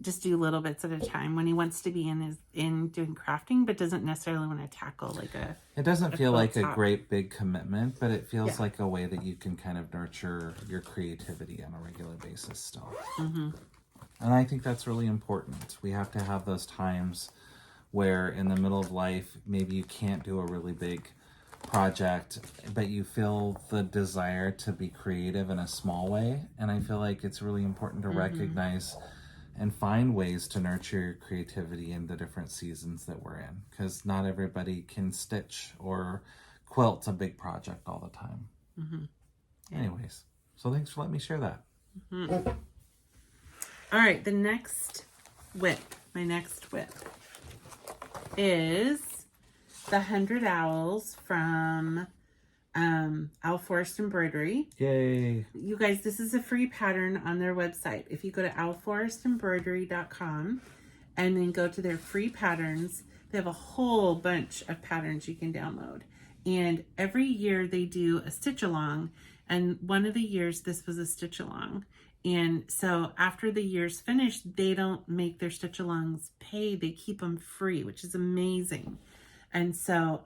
just do little bits at a time when he wants to be in doing crafting, but doesn't necessarily want to tackle like a. It doesn't feel like top. a great big commitment, but it feels like a way that you can kind of nurture your creativity on a regular basis still. Mm-hmm. And I think that's really important. We have to have those times where in the middle of life, maybe you can't do a really big project, but you feel the desire to be creative in a small way. And I feel like it's really important to recognize and find ways to nurture your creativity in the different seasons that we're in, because not everybody can stitch or quilt a big project all the time. Anyways, so thanks for letting me share that. All right, the next whip, my next whip is the 100 Owls from Owl Forest Embroidery. Yay. You guys, this is a free pattern on their website. If you go to owlforestembroidery.com and then go to their free patterns, they have a whole bunch of patterns you can download. And every year they do a stitch along. And one of the years this was a stitch along. And so after the year's finished, they don't make their stitch alongs pay. They keep them free, which is amazing. And so,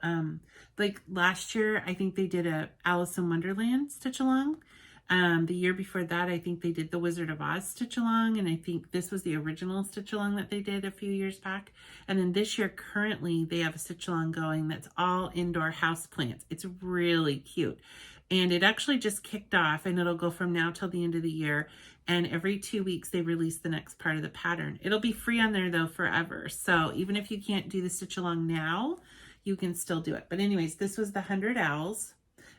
like last year, I think they did a Alice in Wonderland stitch along. The year before that, I think they did the Wizard of Oz stitch along. And I think this was the original stitch along that they did a few years back. And then this year, currently, they have a stitch along going that's all indoor house plants. It's really cute. And it actually just kicked off, and it'll go from now till the end of the year. And every 2 weeks, they release the next part of the pattern. It'll be free on there, though, forever. So even if you can't do the stitch along now, you can still do it. But anyways, this was the 100 Owls.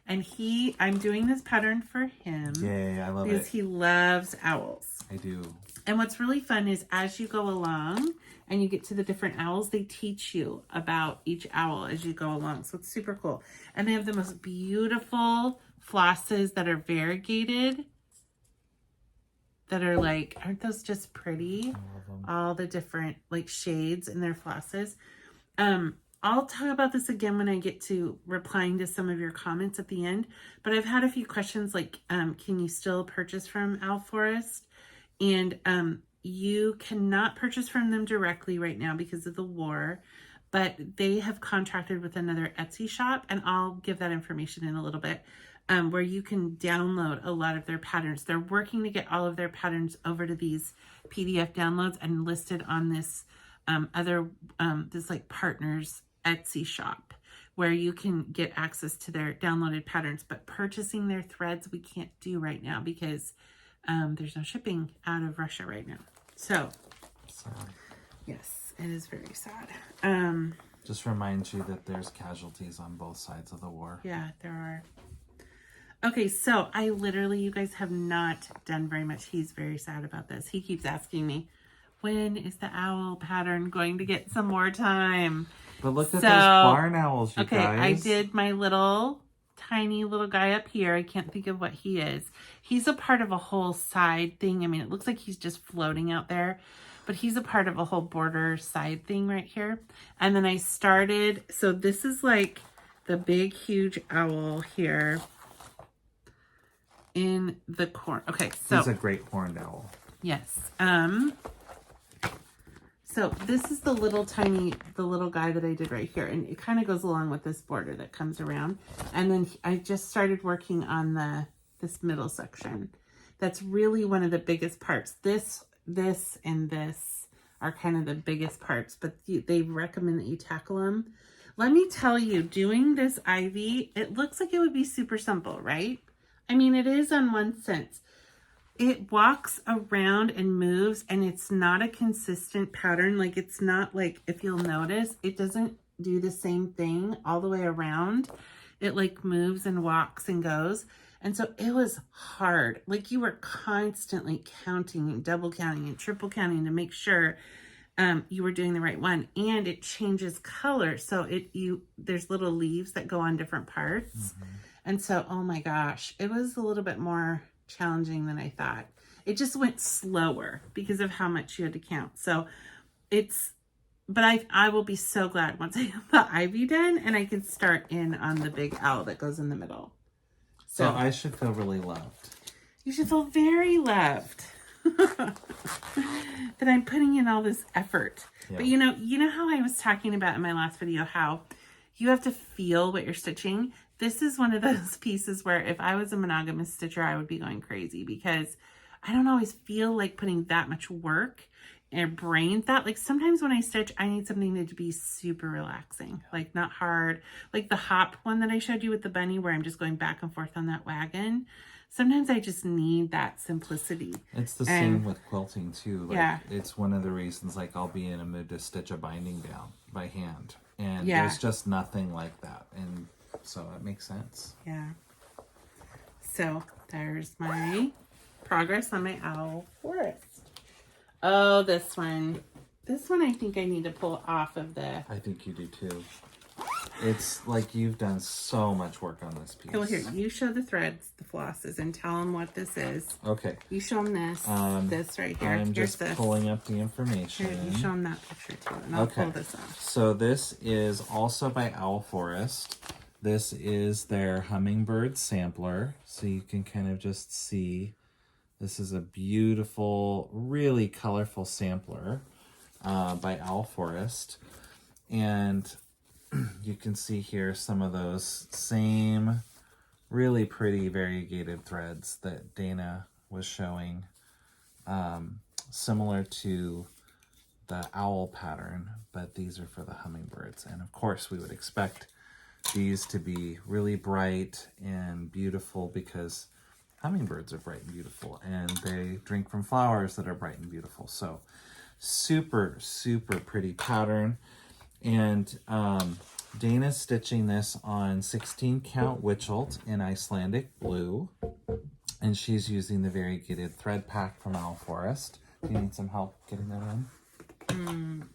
And I'm doing this pattern for him. Yay, I love it. Because he loves owls. I do. And what's really fun is as you go along and you get to the different owls, they teach you about each owl as you go along. So it's super cool. And they have the most beautiful flosses that are variegated. That are like, aren't those just pretty? I love them. All the different like shades in their flosses. I'll talk about this again when I get to replying to some of your comments at the end. But I've had a few questions like, can you still purchase from Owl Forest? And you cannot purchase from them directly right now because of the war. But they have contracted with another Etsy shop. And I'll give that information in a little bit. Where you can download a lot of their patterns. They're working to get all of their patterns over to these PDF downloads and listed on this this like partners Etsy shop where you can get access to their downloaded patterns. But purchasing their threads we can't do right now because there's no shipping out of Russia right now. So, yes, it is very sad. Just reminds you that there's casualties on both sides of the war. Yeah, there are. Okay, so I literally, you guys have not done very much. He's very sad about this. He keeps asking me, when is the owl pattern going to get some more time? But look at those barn owls, you guys. Okay, I did my tiny little guy up here. I can't think of what he is. He's a part of a whole side thing. I mean, it looks like he's just floating out there. But he's a part of a whole border side thing right here. And then I started, so this is like the big, huge owl here. In the corner. Okay, so he's a great horned owl. Yes. So this is the little guy that I did right here, and it kind of goes along with this border that comes around. And then I just started working on this middle section. That's really one of the biggest parts. This, and this are kind of the biggest parts, but they recommend that you tackle them. Let me tell you, doing this ivy, it looks like it would be super simple, right? I mean, it is on one sense, it walks around and moves, and it's not a consistent pattern. Like, it's not like, if you'll notice, it doesn't do the same thing all the way around. It like moves and walks and goes. And so it was hard. Like, you were constantly counting and double counting and triple counting to make sure you were doing the right one. And it changes color. So there's little leaves that go on different parts. Mm-hmm. And so, oh my gosh, it was a little bit more challenging than I thought. It just went slower because of how much you had to count. So but I will be so glad once I have the ivy done and I can start in on the big owl that goes in the middle. So I should feel really loved. You should feel very loved. That I'm putting in all this effort. Yeah. But you know how I was talking about in my last video, how you have to feel what you're stitching. This is one of those pieces where if I was a monogamous stitcher, I would be going crazy, because I don't always feel like putting that much work and brain thought. Like, sometimes when I stitch, I need something to be super relaxing, like not hard. Like the hop one that I showed you with the bunny, where I'm just going back and forth on that wagon. Sometimes I just need that simplicity. It's the same with quilting too. Like, yeah. It's one of the reasons, like, I'll be in a mood to stitch a binding down by hand. And there's just nothing like that. And so it makes sense. Yeah. So there's my progress on my owl forest. Oh, this one. This one I think I need to pull off of the... I think you do too. It's like you've done so much work on this piece. Well, here, you show the threads, the flosses, and tell them what this is. Okay. You show them this right here. I'm just pulling up the information. Here, you show them that picture too, and I'll pull this off. So this is also by Owl Forest. This is their hummingbird sampler. So you can kind of just see, this is a beautiful, really colorful sampler by Owl Forest. And you can see here some of those same really pretty variegated threads that Dana was showing, similar to the owl pattern, but these are for the hummingbirds. And of course we would expect these to be really bright and beautiful, because hummingbirds are bright and beautiful, and they drink from flowers that are bright and beautiful. So super, super pretty pattern. And Dana's stitching this on 16 count Witchelt in Icelandic blue, and she's using the variegated thread pack from Owl Forest. Do you need some help getting that in?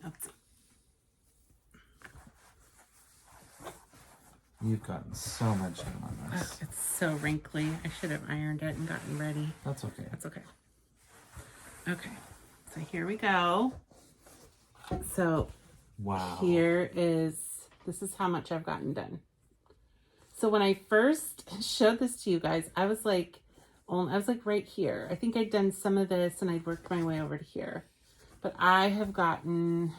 You've gotten so much done on this. It's so wrinkly. I should have ironed it and gotten ready. That's okay. That's okay. Okay, so here we go. So wow. This is how much I've gotten done. So when I first showed this to you guys, I was like right here. I think I'd done some of this and I'd worked my way over to here. But I have gotten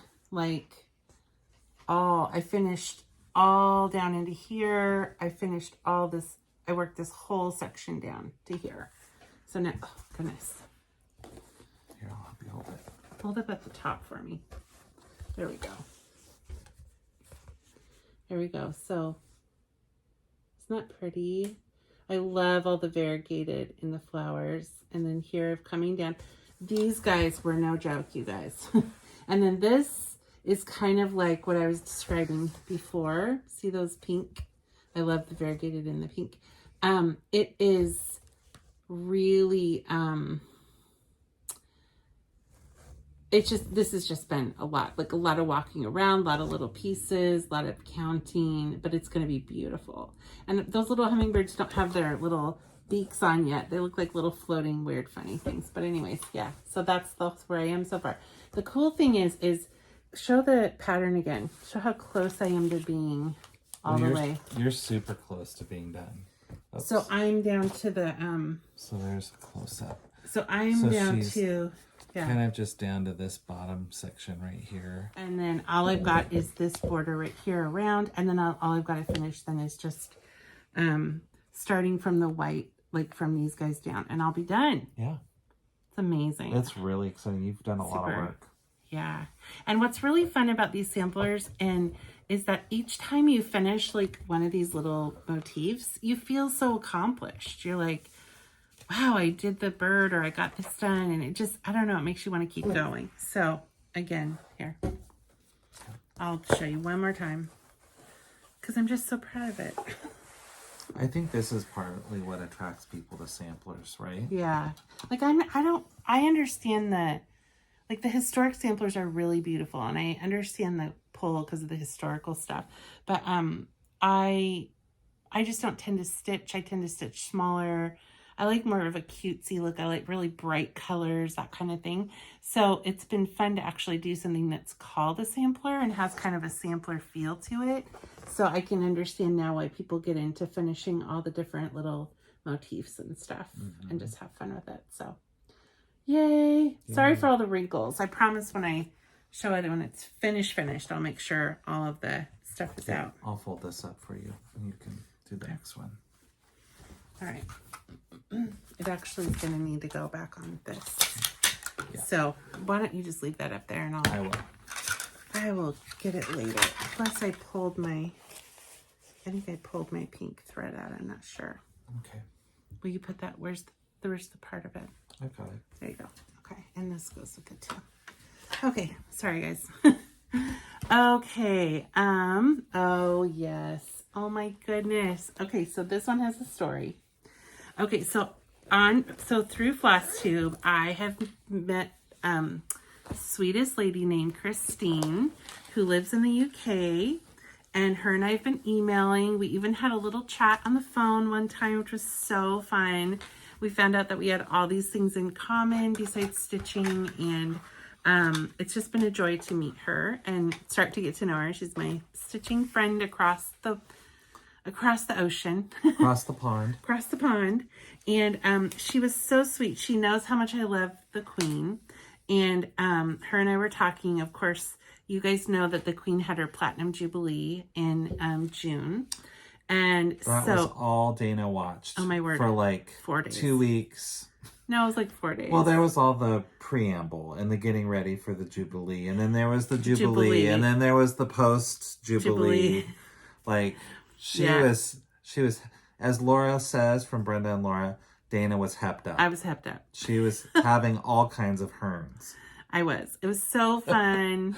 I finished all down into here. I finished all this. I worked this whole section down to here. So now, oh goodness. Here, I'll help you hold it. Hold it at the top for me. There we go. There we go. So, isn't that pretty? I love all the variegated in the flowers. And then here, coming down. These guys were no joke, you guys. And then this is kind of like what I was describing before. See those pink? I love the variegated in the pink. It is really... this has just been a lot, like a lot of walking around, a lot of little pieces, a lot of counting, but it's going to be beautiful. And those little hummingbirds don't have their little beaks on yet. They look like little floating, weird, funny things. But anyways, yeah, so that's where I am so far. The cool thing is show the pattern again. Show how close I am to being all the way. You're super close to being done. Oops. So I'm down to the... So there's a close-up. So I'm down to... Yeah. Kind of just down to this bottom section right here. And then all I've got is this border right here around. And then all I've got to finish then is just starting from the white, like from these guys down. And I'll be done. Yeah. It's amazing. That's really exciting. You've done a lot of work. Yeah. And what's really fun about these samplers is that each time you finish like one of these little motifs, you feel so accomplished. You're like, wow, I did the bird or I got this done. And it just, I don't know, it makes you want to keep going. So again, here, I'll show you one more time because I'm just so proud of it. I think this is partly what attracts people to samplers, right? Yeah. Like I understand that, like the historic samplers are really beautiful and I understand the pull because of the historical stuff. But I just don't tend to stitch. I tend to stitch smaller. I like more of a cutesy look. I like really bright colors, that kind of thing. So it's been fun to actually do something that's called a sampler and has kind of a sampler feel to it. So I can understand now why people get into finishing all the different little motifs and stuff and just have fun with it. So yay. Sorry for all the wrinkles. I promise when I show it, when it's finished, I'll make sure all of the stuff is out. I'll fold this up for you and you can do the next one. All right. It actually is going to need to go back on this. Yeah. So why don't you just leave that up there and I will get it later. Plus I think I pulled my pink thread out. I'm not sure. Okay. Will you put that, where's the part of it? I got it. There you go. Okay. And this goes with it too. Okay. Sorry guys. Okay. Oh yes. Oh my goodness. Okay. So this one has a story. Okay. So through Flosstube, I have met, sweetest lady named Christine who lives in the UK, and her and I have been emailing. We even had a little chat on the phone one time, which was so fun. We found out that we had all these things in common besides stitching, and it's just been a joy to meet her and start to get to know her. She's my stitching friend across the ocean. Across the pond. Across the pond. And she was so sweet. She knows how much I love the Queen. And her and I were talking. Of course, you guys know that the Queen had her Platinum Jubilee in June. And that was all Dana watched. Oh my word. For like 4 days. 2 weeks. No, it was like 4 days. Well, there was all the preamble and the getting ready for the Jubilee. And then there was the Jubilee. And then there was the post-Jubilee. Like, she was, as Laura says from Brenda and Laura, Dana was hepped up. I was hepped up. She was having all kinds of herns. I was. It was so fun.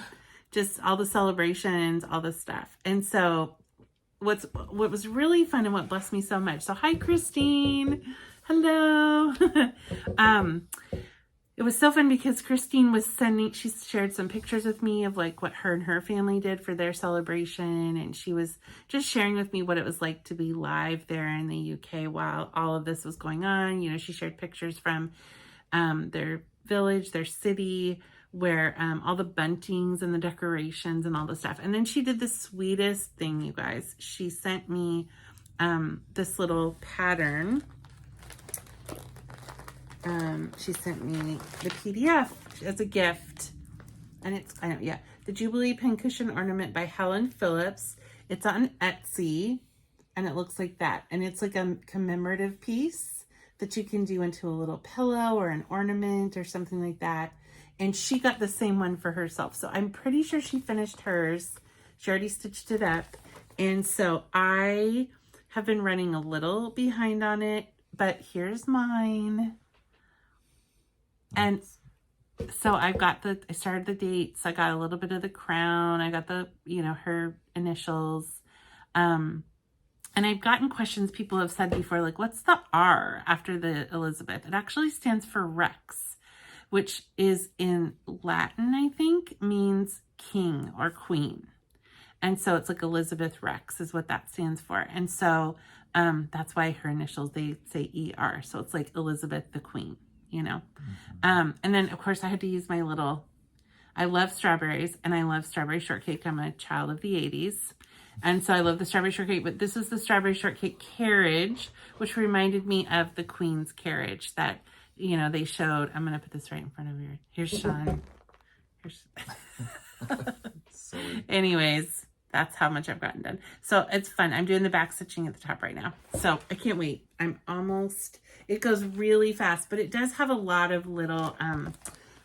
Just all the celebrations, all the stuff. And so what was really fun and what blessed me so much. So hi, Christine. Hello. It was so fun because Christine was she shared some pictures with me of like what her and her family did for their celebration. And she was just sharing with me what it was like to be live there in the UK while all of this was going on. You know, she shared pictures from their village, their city, where all the buntings and the decorations and all the stuff. And then she did the sweetest thing, you guys. She sent me this little pattern. She sent me the PDF as a gift, and it's, the Jubilee Pincushion Ornament by Helen Phillips. It's on Etsy, and it looks like that. And it's like a commemorative piece that you can do into a little pillow or an ornament or something like that. And she got the same one for herself. So I'm pretty sure she finished hers. She already stitched it up. And so I have been running a little behind on it, but here's mine. And so I started the dates. I got a little bit of the crown. I got the, her initials. And I've gotten questions people have said before, like, what's the R after the Elizabeth? It actually stands for Rex, which is in Latin, I think, means king or queen. And so it's like Elizabeth Rex is what that stands for. And so that's why her initials, they say ER. So it's like Elizabeth the Queen. And then of course I had to use my I love strawberries and I love strawberry shortcake. I'm a child of the 80s. And so I love the strawberry shortcake, but this is the strawberry shortcake carriage, which reminded me of the Queen's carriage that, they showed. I'm going to put this right in front of you. Here's Sean. Anyways, that's how much I've gotten done. So it's fun. I'm doing the back stitching at the top right now. So I can't wait. It goes really fast, but it does have a lot of little,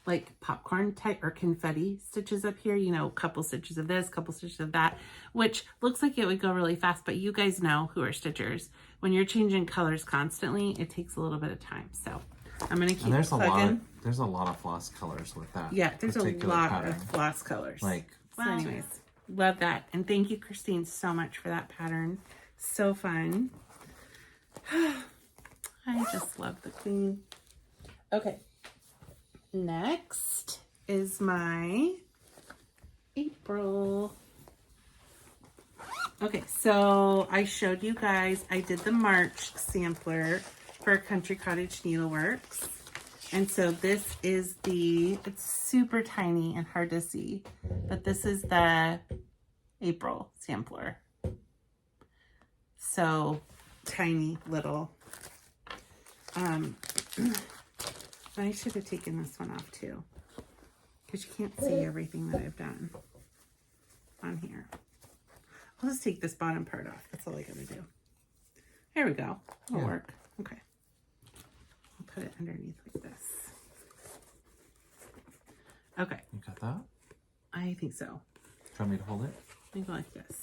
like popcorn type or confetti stitches up here, a couple stitches of this, couple stitches of that, which looks like it would go really fast. But you guys know who are stitchers. when you're changing colors constantly, it takes a little bit of time. So I'm going to keep and there's plugging. There's a lot of floss colors with that. Yeah, there's a lot pattern. of floss colors. Like, so anyways, love that. And thank you, Christine, so much for that pattern. So fun. I just love the queen. Okay. Next is my April. Okay, so I showed you guys, I did the March sampler for Country Cottage Needleworks. And so this is it's super tiny and hard to see, but this is the April sampler. So tiny little. I should have taken this one off too, because you can't see everything that I've done on here. I'll just take this bottom part off. That's all I gotta do. There we go. It'll work. Okay. I'll put it underneath like this. Okay. You got that? I think so. Do you want me to hold it? I go like this.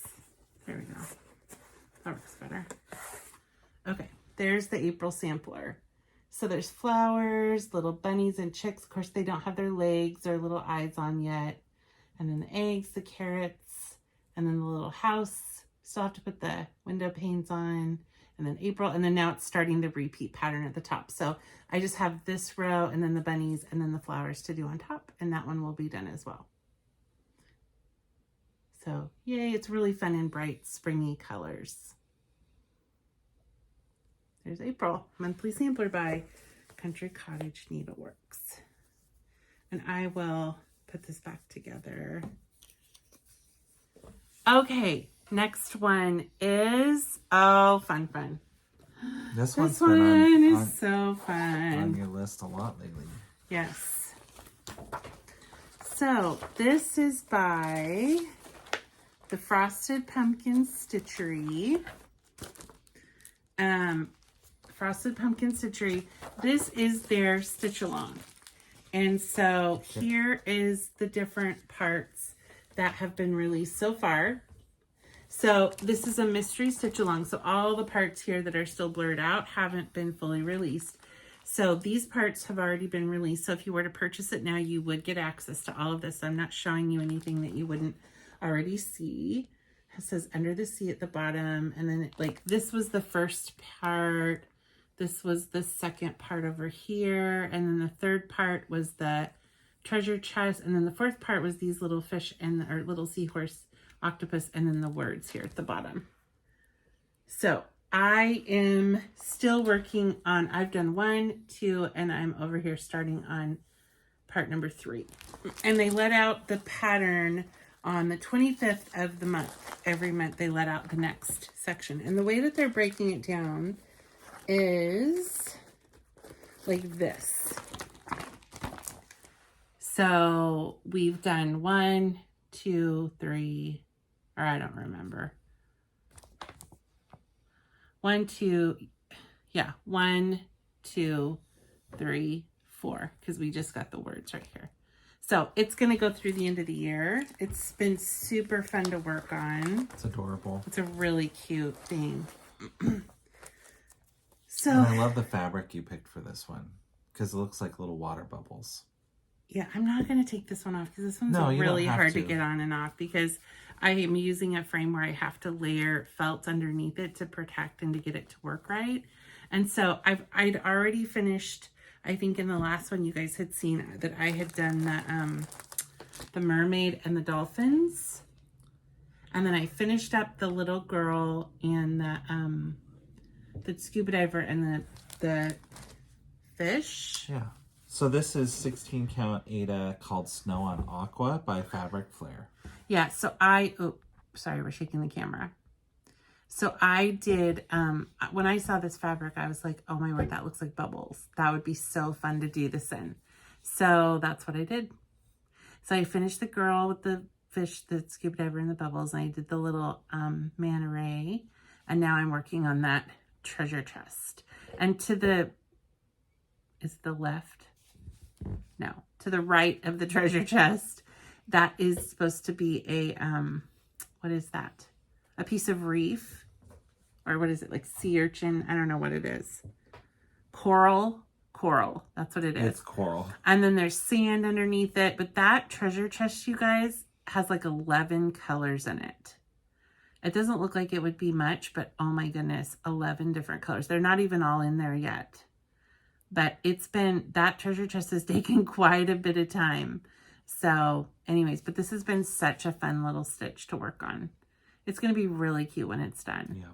There we go. That works better. Okay. There's the April sampler. So there's flowers, little bunnies and chicks. Of course, they don't have their legs or little eyes on yet. And then the eggs, the carrots, and then the little house. Still have to put the window panes on. And then April. And then now it's starting the repeat pattern at the top. So I just have this row and then the bunnies and then the flowers to do on top. And that one will be done as well. So yay, it's really fun and bright, springy colors. There's April, monthly sampler by Country Cottage Needleworks. And I will put this back together. Okay, next one is, oh, fun. This one is so fun. On your list a lot lately. Yes. So this is by the Frosted Pumpkin Stitchery. Frosted Pumpkin Stitchery. This is their stitch along. And so here is the different parts that have been released so far. So this is a mystery stitch along. So all the parts here that are still blurred out haven't been fully released. So these parts have already been released. So if you were to purchase it now, you would get access to all of this. I'm not showing you anything that you wouldn't already see. It says Under the Sea at the bottom. And then like this was the first part. This was the second part over here. And then the third part was the treasure chest. And then the fourth part was these little fish and or little seahorse, octopus, and then the words here at the bottom. So I am still working on, I've done 1, 2, and I'm over here starting on part number 3. And they let out the pattern on the 25th of the month. Every month they let out the next section. And the way that they're breaking it down is like this. So we've done 1, 2, 3, or I don't remember. 1, 2, 3, 4, because we just got the words right here. So it's going to go through the end of the year. It's been super fun to work on. It's adorable. It's a really cute thing. So and I love the fabric you picked for this one because it looks like little water bubbles. Yeah, I'm not going to take this one off because this one's really hard to get on and off because I am using a frame where I have to layer felt underneath it to protect and to get it to work right. And so I'd already finished, I think in the last one you guys had seen that I had done the mermaid and the dolphins. And then I finished up the little girl and the scuba diver and the fish. Yeah. So this is 16 count Ada called Snow on Aqua by Fabric Flare. Yeah, so sorry, we're shaking the camera. So I did, when I saw this fabric, I was like, oh my word, that looks like bubbles. That would be so fun to do this in. So that's what I did. So I finished the girl with the fish, the scuba diver, and the bubbles. And I did the little manta ray. And now I'm working on that treasure chest. And to the, is the left? No, to the right of the treasure chest, that is supposed to be a, what is that? A piece of reef. or what is it, like sea urchin? I don't know what it is. Coral. That's what it is. It's coral. And then there's sand underneath it. But that treasure chest, you guys, has like 11 colors in it. It doesn't look like it would be much, but oh my goodness, 11 different colors. They're not even all in there yet. But that treasure chest has taken quite a bit of time. So anyways, but this has been such a fun little stitch to work on. It's going to be really cute when it's done. Yeah.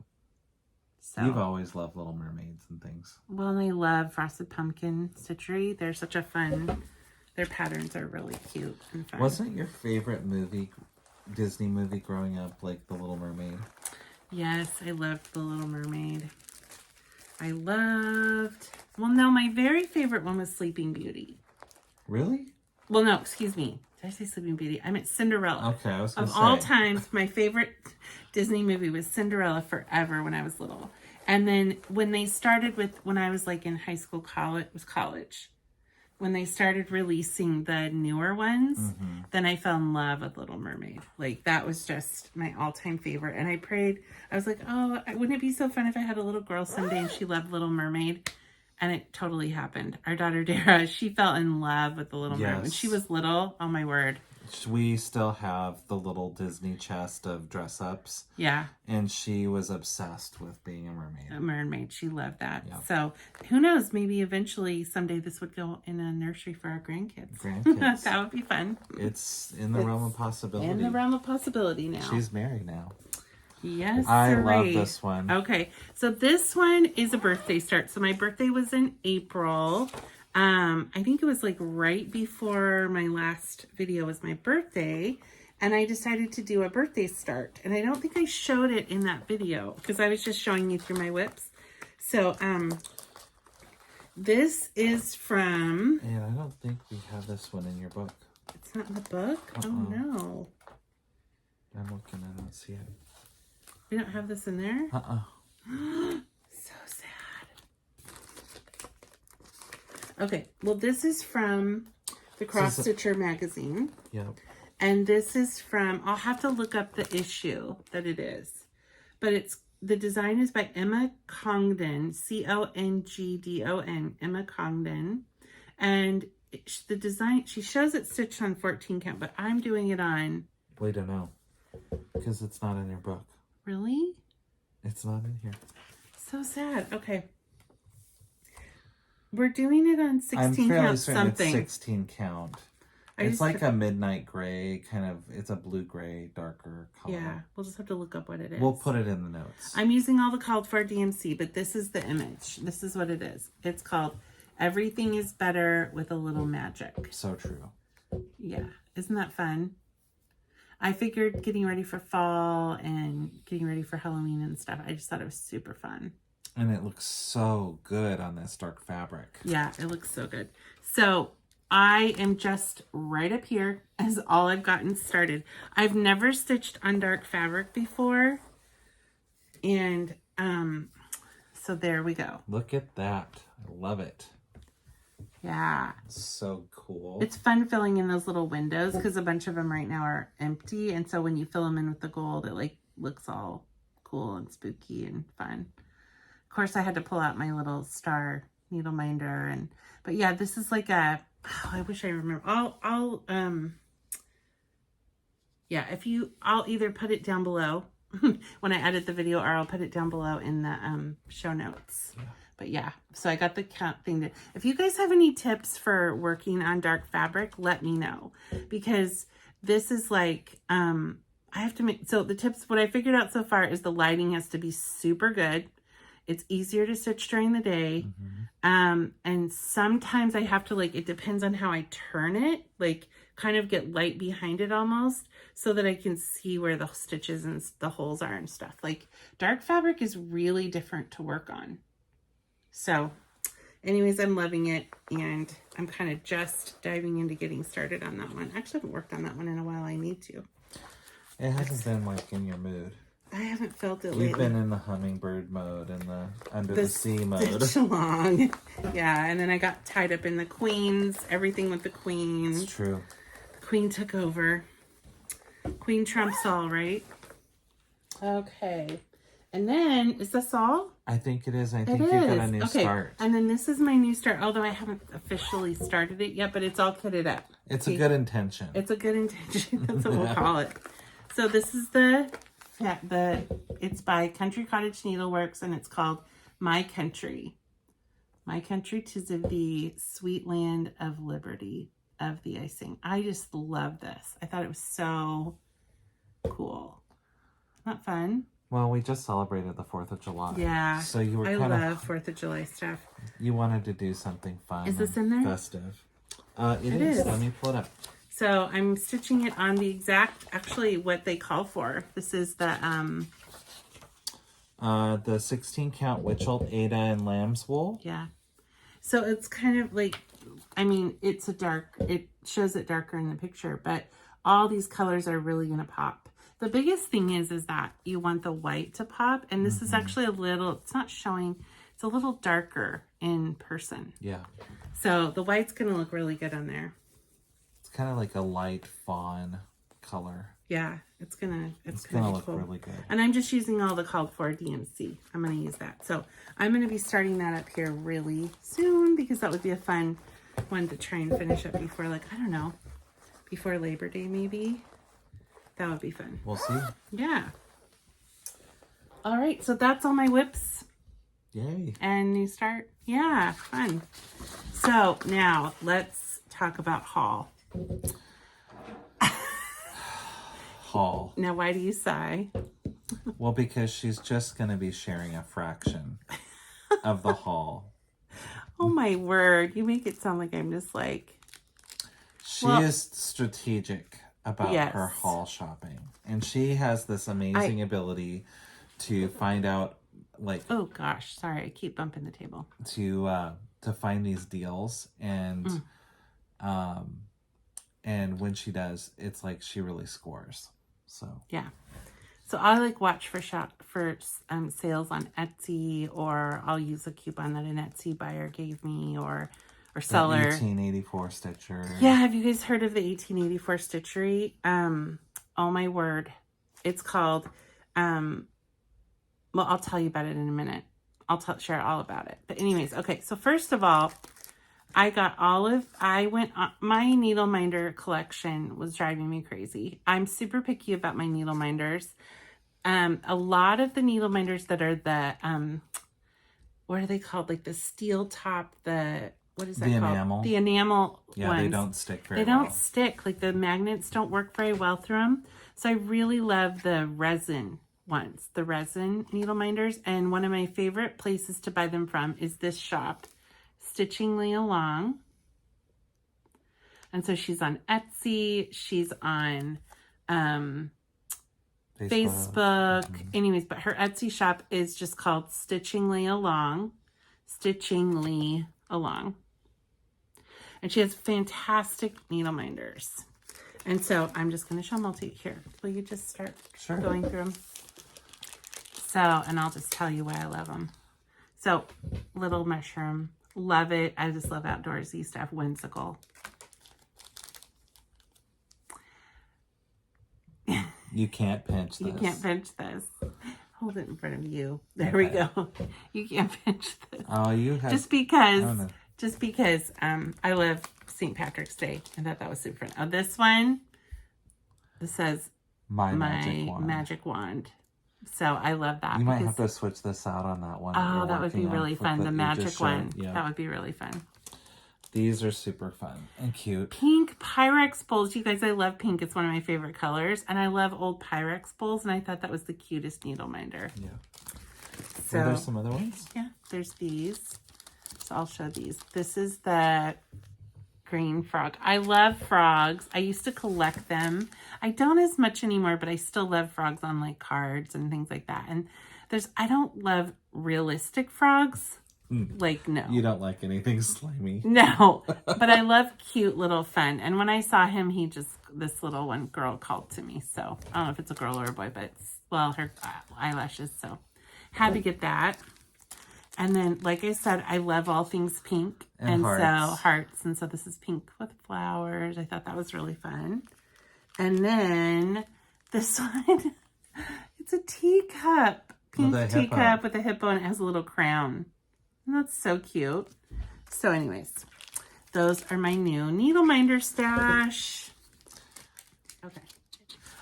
So, you've always loved Little Mermaids and things. Well, and I love Frosted Pumpkin stitchery. They're such a fun, their patterns are really cute and fun. Wasn't your favorite Disney movie growing up like The Little Mermaid? Yes, I loved The Little Mermaid. Well, no, my very favorite one was Sleeping Beauty. Really? Well, no, excuse me. Did I say Sleeping Beauty? I meant Cinderella. Okay, I was going to say. Of all times, my favorite Disney movie was Cinderella forever when I was little. And then when they started when I was like in high school, college, when they started releasing the newer ones, then I fell in love with Little Mermaid. Like, that was just my all-time favorite. And I prayed, I was like, oh, wouldn't it be so fun if I had a little girl someday and she loved Little Mermaid? And it totally happened. Our daughter, Dara, she fell in love with the Little Mermaid. When she was little, oh my word. We still have the little Disney chest of dress-ups. Yeah. And she was obsessed with being a mermaid. A mermaid. She loved that. Yeah. So, who knows? Maybe eventually, someday, this would go in a nursery for our grandkids. That would be fun. It's in the realm of possibility. In the realm of possibility now. She's married now. Yes, I love this one. Okay, so this one is a birthday start. So my birthday was in April. I think it was like right before my last video was my birthday. And I decided to do a birthday start. And I don't think I showed it in that video because I was just showing you through my whips. So this is from... And I don't think we have this one in your book. It's not in the book? Oh, no. I'm looking, I don't see it. We don't have this in there? So sad. Okay, well, this is from the Cross Stitcher magazine. Yep. And this is from, I'll have to look up the issue that it is. But the design is by Emma Congdon, Congdon, Emma Congdon. And the design, she shows it stitched on 14 count, but I'm doing it on... We don't know. Because it's not in your book. Really? It's not in here. So sad. Okay. We're doing it on 16 count something. It's 16 count. It's like a midnight gray, kind of, it's a blue-gray, darker color. Yeah, we'll just have to look up what it is. We'll put it in the notes. I'm using all the called for DMC, but this is the image. This is what it is. It's called Everything is Better with a Little Magic. So true. Yeah. Isn't that fun? I figured getting ready for fall and getting ready for Halloween and stuff, I just thought it was super fun. And it looks so good on this dark fabric. Yeah, it looks so good. So I am just right up here as all I've gotten started. I've never stitched on dark fabric before. And so there we go. Look at that. I love it. Yeah. So cool. It's fun filling in those little windows because a bunch of them right now are empty. And so when you fill them in with the gold, it like looks all cool and spooky and fun. Of course, I had to pull out my little star needle minder. But yeah, this is like a, oh, I wish I remember. I'll either put it down below when I edit the video, or I'll put it down below in the show notes. Yeah. But yeah, so I got the count thing. If you guys have any tips for working on dark fabric, let me know. Because this is like, I have to make, so the tips, what I figured out so far is the lighting has to be super good. It's easier to stitch during the day. And sometimes I have to like, it depends on how I turn it, like kind of get light behind it almost so that I can see where the stitches and the holes are and stuff. Like dark fabric is really different to work on. So anyways, I'm loving it, and I'm kind of just diving into getting started on that one. Actually, I haven't worked on that one in a while. I need to. It hasn't been like in your mood. I haven't felt it lately. You've been in the hummingbird mode and the under the sea mode. Stitch along. Yeah, and then I got tied up in the queens, everything with the queen. It's true. The queen took over. Queen trumps all, right? Okay. And then, is this all? I think it is. I think you got a new start. And then this is my new start, although I haven't officially started it yet, but it's all kitted up. It's a good intention. It's a good intention. That's what we'll call it. So this is it's by Country Cottage Needleworks, and it's called My Country. My Country 'Tis of Thee, Sweet Land of Liberty of the Icing. I just love this. I thought it was so cool. Not fun? Well, we just celebrated the 4th of July. Yeah. So you were kind of... I love 4th of July stuff. You wanted to do something fun. Is this in there? Festive. It is. Let me pull it up. So I'm stitching it on the exact, actually what they call for. This is the 16 count Witchold, Ada, and lamb's wool. Yeah. So it's kind of like, I mean, it shows it darker in the picture, but all these colors are really going to pop. The biggest thing is that you want the white to pop, and this is actually it's not showing, it's a little darker in person. Yeah. So the white's going to look really good on there. It's kind of like a light fawn color. Yeah, it's gonna look cool. really good. And I'm just using all the called for DMC. I'm gonna use that. So I'm gonna be starting that up here really soon, because that would be a fun one to try and finish up before, like, I don't know, before Labor Day maybe. That would be fun. We'll see. Yeah. All right, so that's all my whips. Yay. And new start. Yeah, fun. So now let's talk about haul. Haul. Now, why do you sigh? Well, because she's just going to be sharing a fraction of the haul. Oh my word. You make it sound like I'm just like... She is strategic about Yes. her haul shopping. And she has this amazing ability to find out, like... Oh gosh, sorry. I keep bumping the table. To find these deals. And and when she does, it's like she really scores. So yeah. So I like watch for sales on Etsy, or I'll use a coupon that an Etsy buyer gave me, or seller. 1884 stitcher. Yeah, have you guys heard of the 1884 stitchery? Oh my word. It's called well, I'll tell you about it in a minute. I'll share all about it. But anyways, okay. So first of all, my needle minder collection was driving me crazy. I'm super picky about my needle minders. A lot of the needle minders that are the, what are they called? Like the steel top, what is that called? Enamel. The enamel Yeah, ones. they don't stick very well. They don't stick. Like the magnets don't work very well through them. So I really love the resin ones, the resin needle minders. And one of my favorite places to buy them from is this shop, Stitchingly Along. And so she's on Etsy, she's on Facebook. Anyways, but her Etsy shop is just called Stitchingly Along. And she has fantastic needle minders. And so I'm just going to show them all to you here. Will you just start going through them? So, and I'll just tell you why I love them. So, Little Mushroom. Love it. I just love outdoorsy stuff. Whimsical. You can't pinch this. You can't pinch this. Hold it in front of you. There we go. You can't pinch this. Oh, you have... Just because I love St. Patrick's Day. I thought that was super fun. Oh, this one, this says my magic wand. So I love that. You might have to switch this out on that one. Oh, that would be really fun. The magic one. Yeah. That would be really fun. These are super fun and cute. Pink Pyrex bowls. You guys, I love pink. It's one of my favorite colors. And I love old Pyrex bowls. And I thought that was the cutest needle minder. Yeah. So there's some other ones? Yeah, there's these. So I'll show these. This is the green frog. I love frogs. I used to collect them. I don't as much anymore, but I still love frogs on like cards and things like that. And I don't love realistic frogs. Like, no. You don't like anything slimy. No, but I love cute little fun. And when I saw him, this little one girl called to me. So I don't know if it's a girl or a boy, but her eyelashes. So had to get that. And then, like I said, I love all things pink. And hearts. So hearts. And so this is pink with flowers. I thought that was really fun. And then this one, it's a teacup pink teacup with a hippo, and it has a little crown. And that's so cute. So anyways, those are my new needle minder stash. Okay.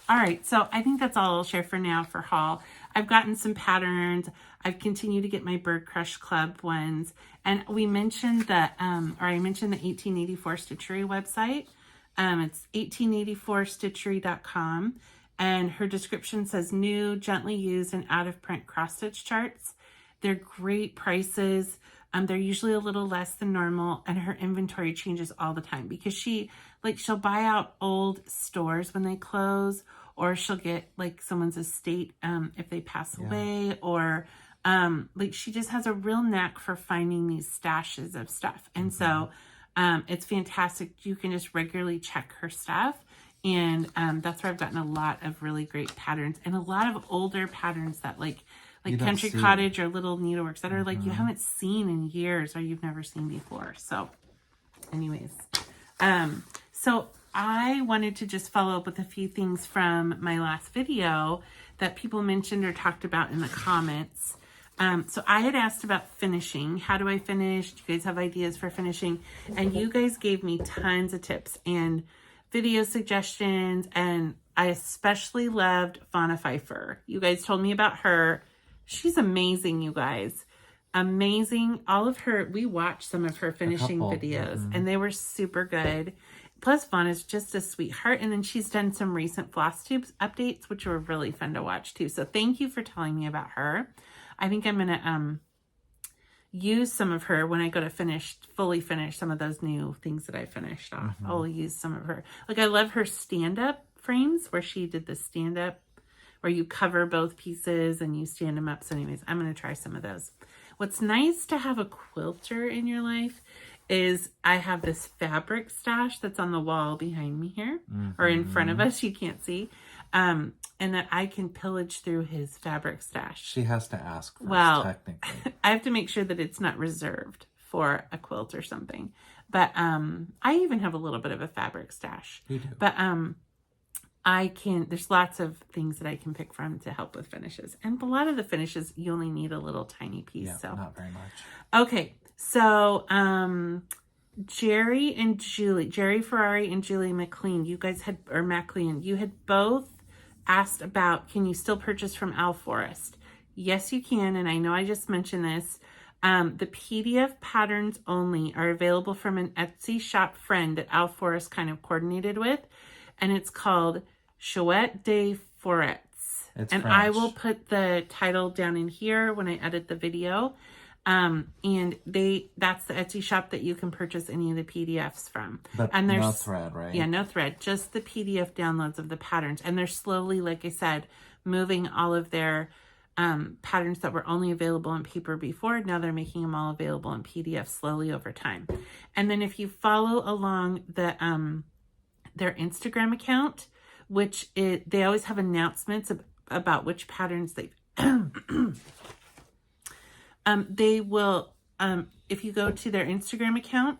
All right, so I think that's all I'll share for now for haul. I've gotten some patterns. I've continued to get my Bird Crush Club ones. And we mentioned the, I mentioned the 1884 Stitchery website. It's 1884stitchery.com. And her description says new, gently used, and out-of-print cross-stitch charts. They're great prices. They're usually a little less than normal, and her inventory changes all the time because she'll buy out old stores when they close, or she'll get like someone's estate if they pass away, or like she just has a real knack for finding these stashes of stuff. And so it's fantastic. You can just regularly check her stuff. And that's where I've gotten a lot of really great patterns and a lot of older patterns that like Country Cottage or Little Needleworks that are like you haven't seen in years or you've never seen before. So anyways, so I wanted to just follow up with a few things from my last video that people mentioned or talked about in the comments. So I had asked about finishing. How do I finish? Do you guys have ideas for finishing? And you guys gave me tons of tips and video suggestions, and I especially loved Fauna Pfeiffer. You guys told me about her. She's amazing, you guys. Amazing. All of her, we watched some of her finishing videos, and they were super good. Plus, Fauna's just a sweetheart, and then she's done some recent Flosstube updates, which were really fun to watch too. So thank you for telling me about her. I think I'm gonna use some of her when I go to fully finish some of those new things that I finished off. I'll use some of her. Like I love her stand-up frames where she did the stand-up where you cover both pieces and you stand them up. So anyways, I'm going to try some of those. What's nice to have a quilter in your life is I have this fabric stash that's on the wall behind me here or in front of us. You can't see. And that I can pillage through his fabric stash. She has to ask first, technically. I have to make sure that it's not reserved for a quilt or something. But I even have a little bit of a fabric stash. You do. But there's lots of things that I can pick from to help with finishes. And a lot of the finishes, you only need a little tiny piece. Yeah, so not very much. Okay, so Jerry Ferrari and Julie McLean, you guys had, or McLean, you had both asked about, can you still purchase from Owl Forest? Yes, you can. And I know I just mentioned this. The PDF patterns only are available from an Etsy shop friend that Owl Forest kind of coordinated with. And it's called Chouette des Forêts. And French. I will put the title down in here when I edit the video. And that's the Etsy shop that you can purchase any of the PDFs from. But and there's no thread, right? Yeah, no thread, just the PDF downloads of the patterns. And they're slowly, like I said, moving all of their patterns that were only available in paper before. Now they're making them all available in PDF slowly over time. And then if you follow along the their Instagram account, they always have announcements about which patterns they've they will, if you go to their Instagram account,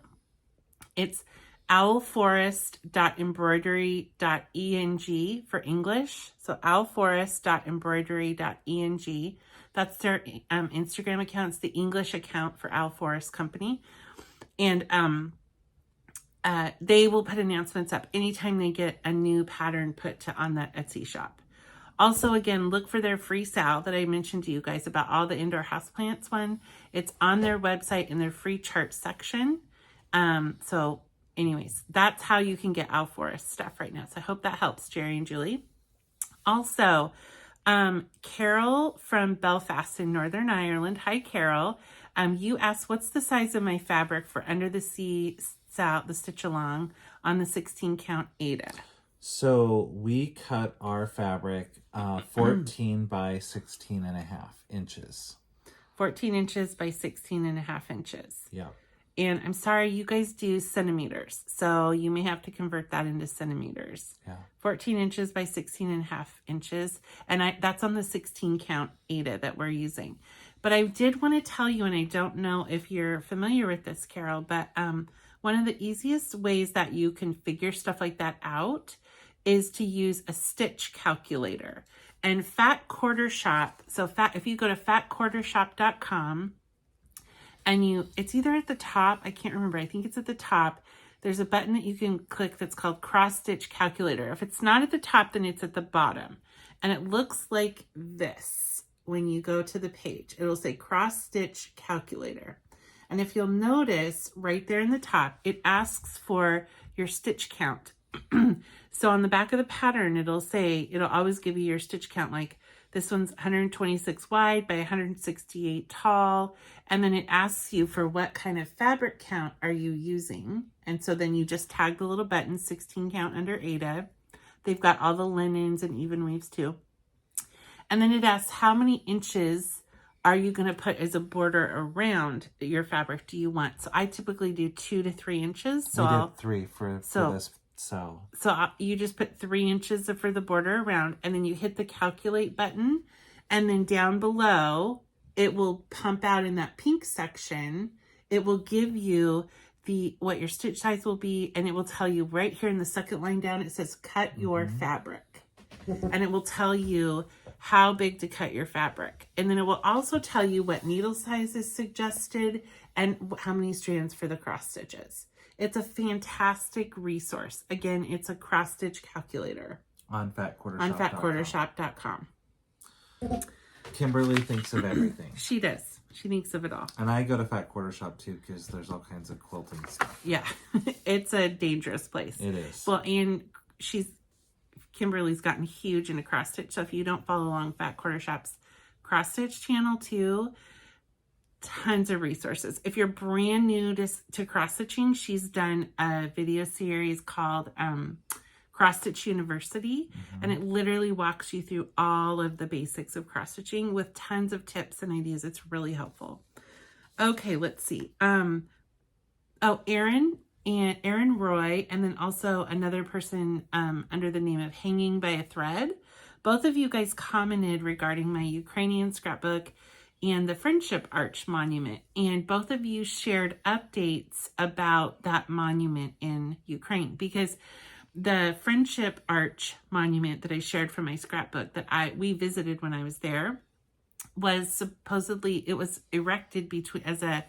it's owlforest.embroidery.eng for English. So owlforest.embroidery.eng. That's their Instagram account. It's the English account for Owl Forest Company. And they will put announcements up anytime they get a new pattern put on that Etsy shop. Also, again, look for their free sale that I mentioned to you guys about all the indoor houseplants one. It's on their website in their free chart section. So anyways, that's how you can get Owl Forest stuff right now. So I hope that helps, Jerry and Julie. Also, Carol from Belfast in Northern Ireland. Hi, Carol. You asked, what's the size of my fabric for Under the Sea, the stitch along on the 16 count Ada? So we cut our fabric 14 by 16 and a half inches. 14 inches by 16 and a half inches. Yeah. And I'm sorry, you guys do centimeters. So you may have to convert that into centimeters. Yeah. 14 inches by 16 and a half inches. And that's on the 16 count Ada that we're using. But I did want to tell you, and I don't know if you're familiar with this, Carol, but one of the easiest ways that you can figure stuff like that out is to use a stitch calculator. And Fat Quarter Shop, so if you go to fatquartershop.com, and it's either at the top, I can't remember, I think it's at the top, there's a button that you can click that's called Cross Stitch Calculator. If it's not at the top, then it's at the bottom. And it looks like this when you go to the page. It'll say Cross Stitch Calculator. And if you'll notice right there in the top, it asks for your stitch count. So on the back of the pattern, it'll always give you your stitch count. Like this one's 126 wide by 168 tall. And then it asks you for what kind of fabric count are you using. And so then you just tag the little button, 16 count under Ada. They've got all the linens and even weaves too. And then it asks how many inches are you going to put as a border around your fabric do you want? So I typically do 2 to 3 inches. So I did 3 for this. So you just put 3 inches for the border around, and then you hit the calculate button, and then down below, it will pump out in that pink section. It will give you what your stitch size will be, and it will tell you right here in the second line down, it says cut your fabric. And it will tell you how big to cut your fabric. And then it will also tell you what needle size is suggested and how many strands for the cross stitches. It's a fantastic resource. Again, it's a cross stitch calculator. On fatquartershop.com. Kimberly thinks of everything. She does. She thinks of it all. And I go to Fat Quarter Shop too because there's all kinds of quilting stuff. Yeah. It's a dangerous place. It is. Well, and Kimberly's gotten huge into cross stitch. So if you don't follow along Fat Quarter Shop's cross stitch channel too, tons of resources. If you're brand new to cross stitching, she's done a video series called Cross Stitch University, and it literally walks you through all of the basics of cross stitching with tons of tips and ideas. It's really helpful. Okay, let's see. Aaron Roy, and then also another person under the name of Hanging by a Thread. Both of you guys commented regarding my Ukrainian scrapbook and the Friendship Arch Monument. And both of you shared updates about that monument in Ukraine, because the Friendship Arch Monument that I shared from my scrapbook that we visited when I was there was supposedly, it was erected as a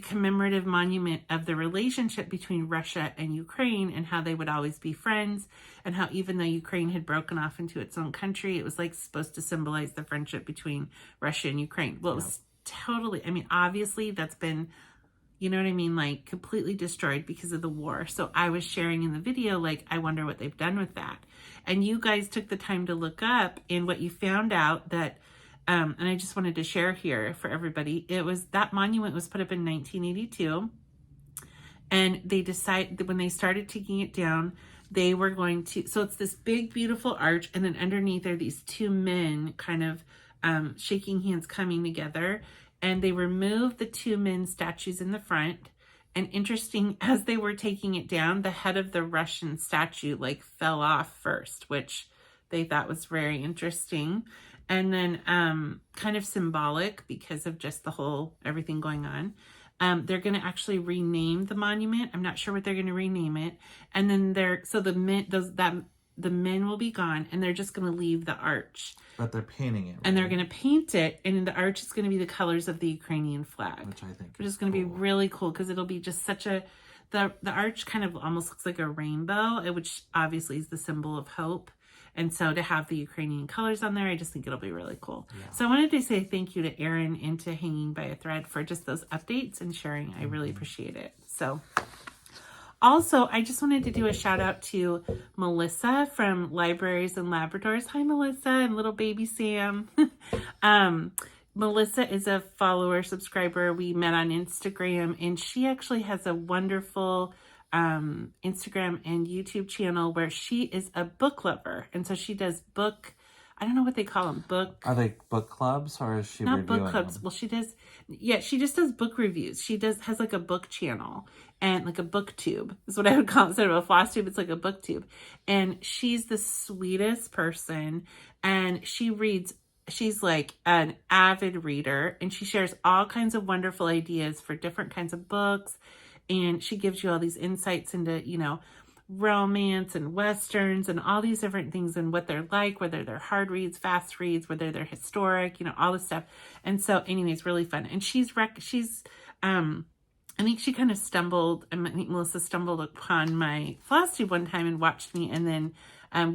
commemorative monument of the relationship between Russia and Ukraine, and how they would always be friends, and how even though Ukraine had broken off into its own country, it was like supposed to symbolize the friendship between Russia and Ukraine. Well, it was totally, obviously that's been, like completely destroyed because of the war. So I was sharing in the video, I wonder what they've done with that. And you guys took the time to look up, and what you found out that and I just wanted to share here for everybody. That monument was put up in 1982, and they decided that when they started taking it down, they were going to, so it's this big, beautiful arch, and then underneath are these two men kind of shaking hands, coming together, and they removed the two men statues in the front. And interesting, as they were taking it down, the head of the Russian statue fell off first, which they thought was very interesting. And then kind of symbolic because of just the whole everything going on. They're going to actually rename the monument. I'm not sure what they're going to rename it. And then the men will be gone, and they're just going to leave the arch. But they're painting it. Right? And they're going to paint it, and the arch is going to be the colors of the Ukrainian flag. Which I think is going to be really cool, because it'll be just such a, the arch kind of almost looks like a rainbow, which obviously is the symbol of hope. And so to have the Ukrainian colors on there, I just think it'll be really cool. Yeah. So I wanted to say thank you to Erin and to Hanging by a Thread for just those updates and sharing. I really appreciate it. So also, I just wanted to do a shout out to Melissa from Libraries and Labradors. Hi, Melissa, and little baby Sam. Melissa is a follower, subscriber. We met on Instagram, and she actually has a wonderful Instagram and YouTube channel where she is a book lover, and so she does I don't know what they call them. Are they book clubs, or is she not reviewing book clubs? them? Well, she does. Yeah, she just does book reviews. She has a book channel and a booktube is what I would call it. Instead of a Flosstube, it's like a booktube. And she's the sweetest person, and she reads. She's an avid reader, and she shares all kinds of wonderful ideas for different kinds of books. And she gives you all these insights into, romance and westerns and all these different things and what they're like, whether they're hard reads, fast reads, whether they're historic, all this stuff. And so anyways, really fun. And I think she kind of stumbled, I think Melissa stumbled upon my Flosstube one time and watched me. And then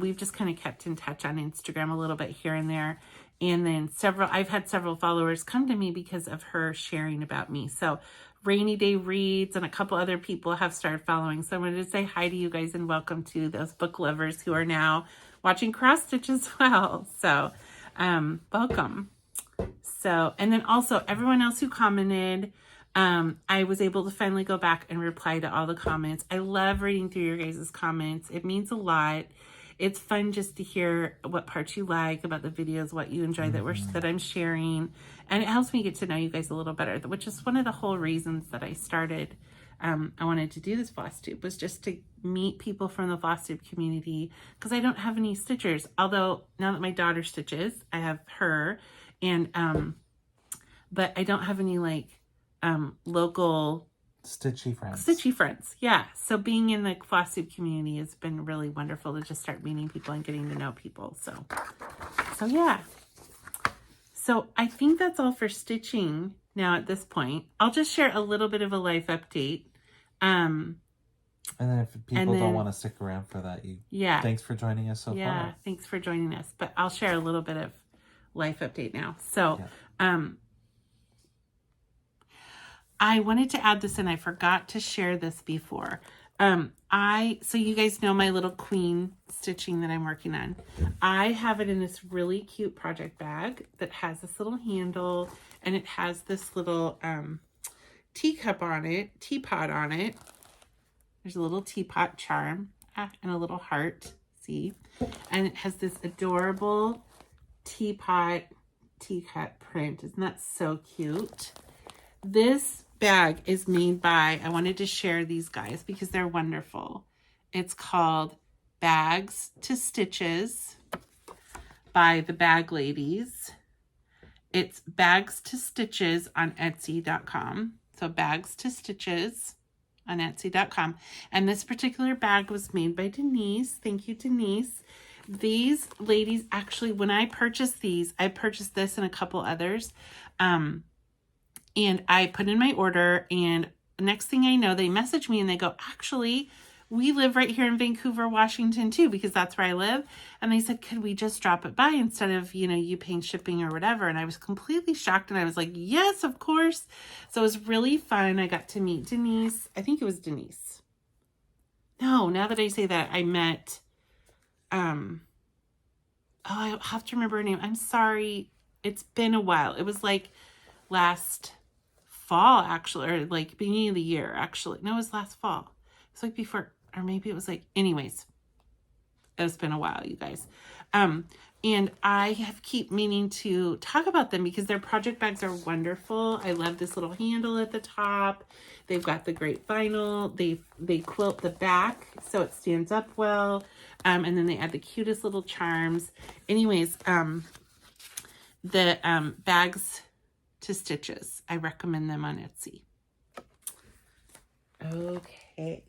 we've just kind of kept in touch on Instagram a little bit here and there. And then I've had several followers come to me because of her sharing about me. So Rainy Day Reads and a couple other people have started following. So I wanted to say hi to you guys and welcome to those book lovers who are now watching cross stitch as well. So welcome. So, and then also everyone else who commented, I was able to finally go back and reply to all the comments. I love reading through your guys' comments. It means a lot. It's fun just to hear what parts you like about the videos, what you enjoy that I'm sharing. And it helps me get to know you guys a little better, which is one of the whole reasons that I started. I wanted to do this Flosstube was just to meet people from the Flosstube community because I don't have any stitchers. Although now that my daughter stitches, I have her and, but I don't have any local stitchy friends. Yeah. So being in the Flosstube community has been really wonderful to just start meeting people and getting to know people. So yeah. So I think that's all for stitching now at this point. I'll just share a little bit of a life update. And then if people don't want to stick around for that, thanks for joining us so far. Yeah, thanks for joining us. But I'll share a little bit of life update now. So, I wanted to add this in. I forgot to share this before. So you guys know my little queen stitching that I'm working on. I have it in this really cute project bag that has this little handle and it has this little teapot on it. There's a little teapot charm and a little heart, see? And it has this adorable teacut print. Isn't that so cute? This bag is made by, I wanted to share these guys because they're wonderful. It's called Bags to Stitches by the Bag Ladies. It's Bags to Stitches on Etsy.com. So Bags to Stitches on Etsy.com. And this particular bag was made by Denise. Thank you, Denise. These ladies, actually, when I purchased these, I purchased this and a couple others. And I put in my order, and next thing I know, they message me and they go, actually, we live right here in Vancouver, Washington too, because that's where I live. And they said, could we just drop it by instead of, you paying shipping or whatever? And I was completely shocked. And I was like, yes, of course. So it was really fun. I got to meet Denise. I think it was Denise. No, now that I say that, I met, I have to remember her name. I'm sorry. It's been a while. It was like last fall, actually, or like beginning of the year, actually. No, it was last fall. It was like before, or maybe it was like, anyways, it's been a while, you guys. And I keep meaning to talk about them because their project bags are wonderful. I love this little handle at the top. They've got the great vinyl. They quilt the back so it stands up well. And then they add the cutest little charms. Anyways, the Bags to Stitches. I recommend them on Etsy. Okay.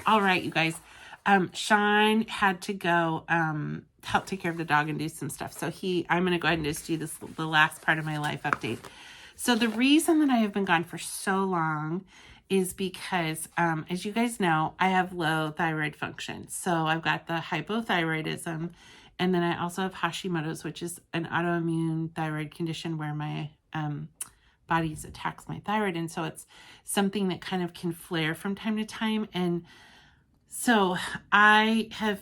All right, you guys. Sean had to go help take care of the dog and do some stuff. So I'm going to go ahead and just do the last part of my life update. So the reason that I have been gone for so long is because, as you guys know, I have low thyroid function. So I've got the hypothyroidism, and then I also have Hashimoto's, which is an autoimmune thyroid condition where my body attacks my thyroid. And so it's something that kind of can flare from time to time. And so I have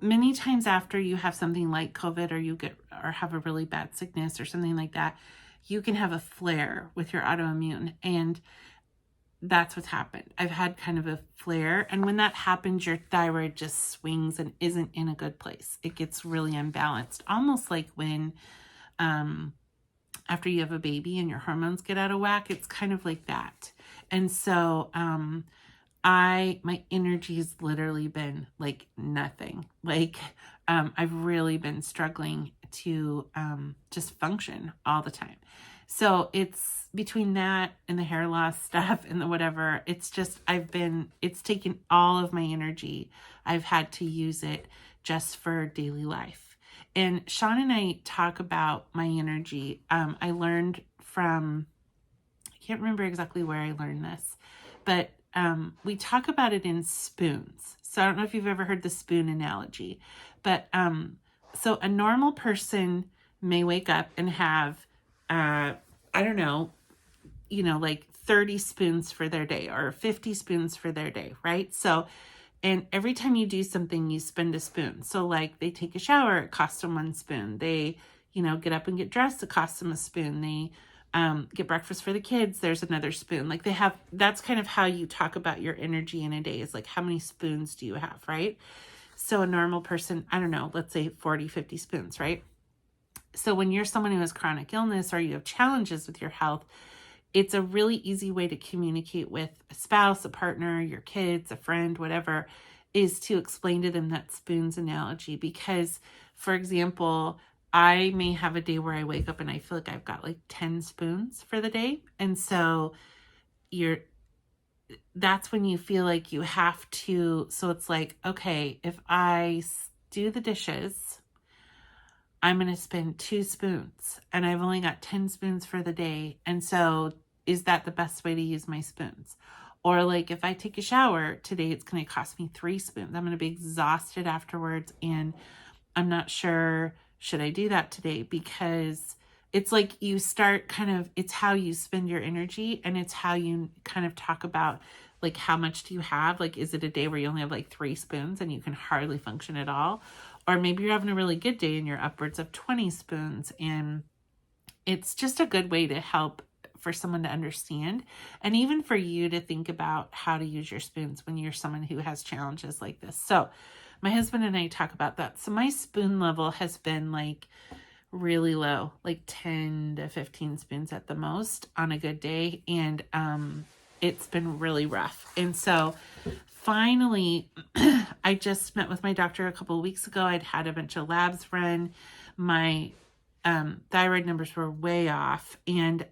many times after you have something like COVID or have a really bad sickness or something like that, you can have a flare with your autoimmune. And that's what's happened. I've had kind of a flare. And when that happens, your thyroid just swings and isn't in a good place. It gets really unbalanced, almost like when after you have a baby and your hormones get out of whack. It's kind of like that. And so my energy has literally been like nothing. Like I've really been struggling to just function all the time. So it's between that and the hair loss stuff and the whatever, it's just, it's taken all of my energy. I've had to use it just for daily life. And Sean and I talk about my energy. I learned from, I can't remember exactly where I learned this, but we talk about it in spoons. So I don't know if you've ever heard the spoon analogy, but so a normal person may wake up and have, I don't know, like 30 spoons for their day or 50 spoons for their day, right? So, and every time you do something, you spend a spoon. So like they take a shower, it costs them 1 spoon. They, get up and get dressed, it costs them a spoon. They get breakfast for the kids, there's another spoon. Like that's kind of how you talk about your energy in a day, is like, how many spoons do you have, right? So a normal person, I don't know, let's say 40, 50 spoons, right? So when you're someone who has chronic illness or you have challenges with your health, it's a really easy way to communicate with a spouse, a partner, your kids, a friend, whatever, is to explain to them that spoons analogy. Because, for example, I may have a day where I wake up and I feel like I've got like 10 spoons for the day. And so that's when you feel like you have to, so it's like, okay, if I do the dishes, I'm going to spend 2 spoons and I've only got 10 spoons for the day. And so is that the best way to use my spoons? Or like if I take a shower today, it's going to cost me 3 spoons. I'm going to be exhausted afterwards. And I'm not sure, should I do that today? Because it's like you start it's how you spend your energy, and it's how you kind of talk about like, how much do you have? Like, is it a day where you only have like 3 spoons and you can hardly function at all? Or maybe you're having a really good day and you're upwards of 20 spoons. And it's just a good way to help for someone to understand, and even for you to think about how to use your spoons when you're someone who has challenges like this. So my husband and I talk about that. So my spoon level has been like really low, like 10 to 15 spoons at the most on a good day. And it's been really rough. And so finally, I just met with my doctor a couple of weeks ago. I'd had a bunch of labs run. My thyroid numbers were way off. And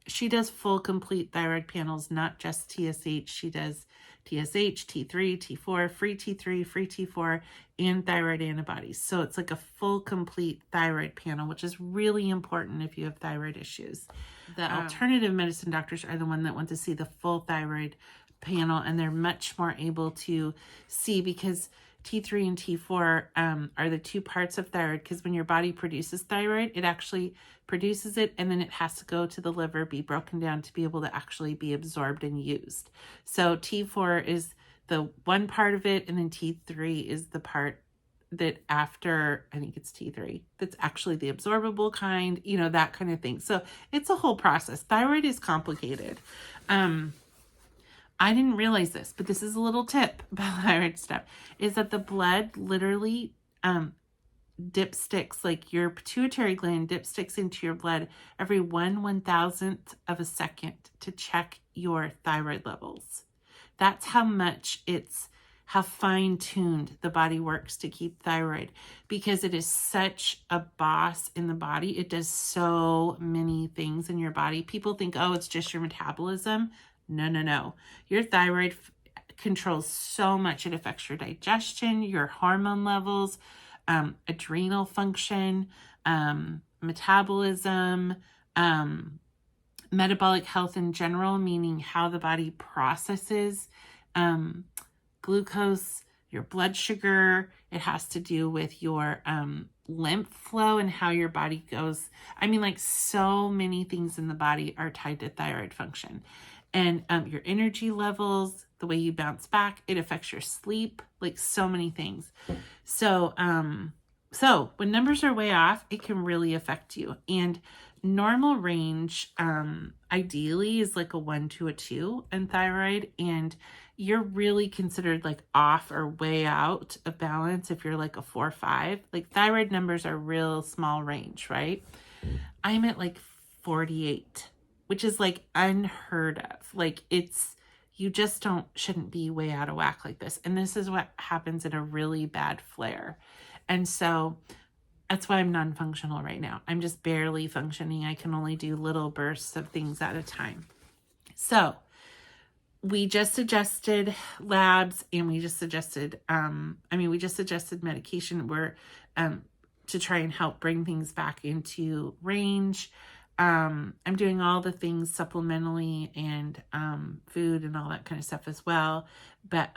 she does full complete thyroid panels, not just TSH. She does TSH, T3, T4, free T3, free T4, and thyroid antibodies. So it's like a full complete thyroid panel, which is really important if you have thyroid issues. The alternative medicine doctors are the one that want to see the full thyroid panel, and they're much more able to see, because T3 and T4 are the 2 parts of thyroid, because when your body produces thyroid, it actually produces it and then it has to go to the liver, be broken down to be able to actually be absorbed and used. So T4 is the one part of it, and then T3 is the part that after, I think it's T3, that's actually the absorbable kind, that kind of thing. So it's a whole process. Thyroid is complicated. I didn't realize this, but this is a little tip about thyroid stuff, is that the blood literally dipsticks, like your pituitary gland dipsticks into your blood every 1/1000th of a second to check your thyroid levels. That's how much how fine-tuned the body works to keep thyroid, because it is such a boss in the body. It does so many things in your body. People think, oh, it's just your metabolism. No. Your thyroid controls so much. It affects your digestion, your hormone levels, adrenal function, metabolism, metabolic health in general, meaning how the body processes glucose, your blood sugar. It has to do with your lymph flow and how your body goes. I mean, like, so many things in the body are tied to thyroid function. And your energy levels, the way you bounce back, it affects your sleep, like so many things. So when numbers are way off, it can really affect you. And normal range, ideally, is like a 1 to a 2 in thyroid. And you're really considered like off or way out of balance if you're like a 4 or 5. Like, thyroid numbers are real small range, right? I'm at like 48, which is like unheard of. Like, you just shouldn't be way out of whack like this. And this is what happens in a really bad flare. And so That's why I'm non-functional right now. I'm just barely functioning. I can only do little bursts of things at a time. So we just adjusted labs, and we just adjusted, we just adjusted medication. We're, to try and help bring things back into range. I'm doing all the things supplementally and, food and all that kind of stuff as well. But,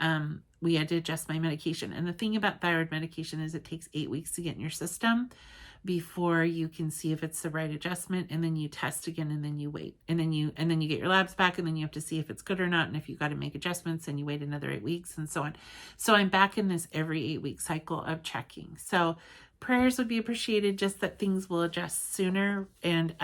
we had to adjust my medication. And the thing about thyroid medication is it takes 8 weeks to get in your system before you can see if it's the right adjustment, and then you test again, and then you wait, and then you get your labs back, and then you have to see if it's good or not, and if you got to make adjustments, and you wait another 8 weeks, and so on. So I'm back in this every 8-week cycle of checking. So prayers would be appreciated, just that things will adjust sooner, and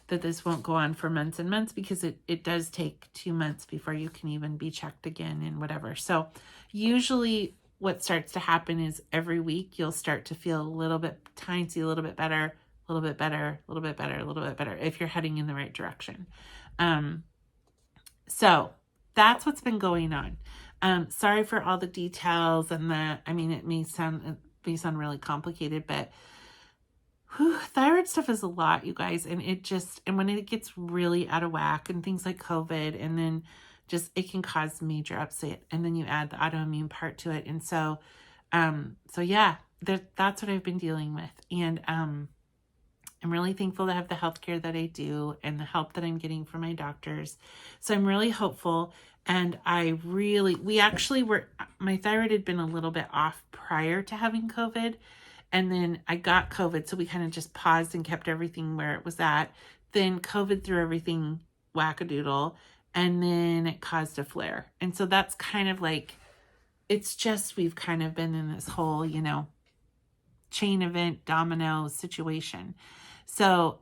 that this won't go on for months and months, because it does take 2 months before you can even be checked again and whatever. So usually what starts to happen is every week you'll start to feel a little bit tiny, a little bit better, a little bit better, a little bit better, a little bit better, if you're heading in the right direction. So that's what's been going on. Sorry for all the details, and it may sound really complicated, but thyroid stuff is a lot, you guys. And when it gets really out of whack, and things like COVID, and then just, it can cause major upset, and then you add the autoimmune part to it. And so yeah, that's what I've been dealing with. And I'm really thankful to have the healthcare that I do, and the help that I'm getting from my doctors. So I'm really hopeful. And my thyroid had been a little bit off prior to having COVID. And then I got COVID. So we kind of just paused and kept everything where it was at. Then COVID threw everything wackadoodle, and then it caused a flare. And so that's kind of like, we've kind of been in this whole, chain event domino situation. So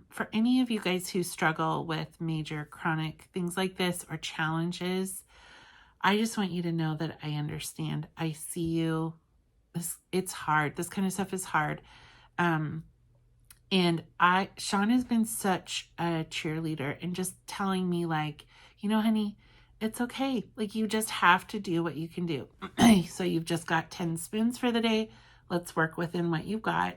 for any of you guys who struggle with major chronic things like this, or challenges, I just want you to know that I understand. I see you. It's hard. This kind of stuff is hard. And Sean has been such a cheerleader, and just telling me, like, honey, it's okay. Like, you just have to do what you can do. So you've just got 10 spoons for the day. Let's work within what you've got.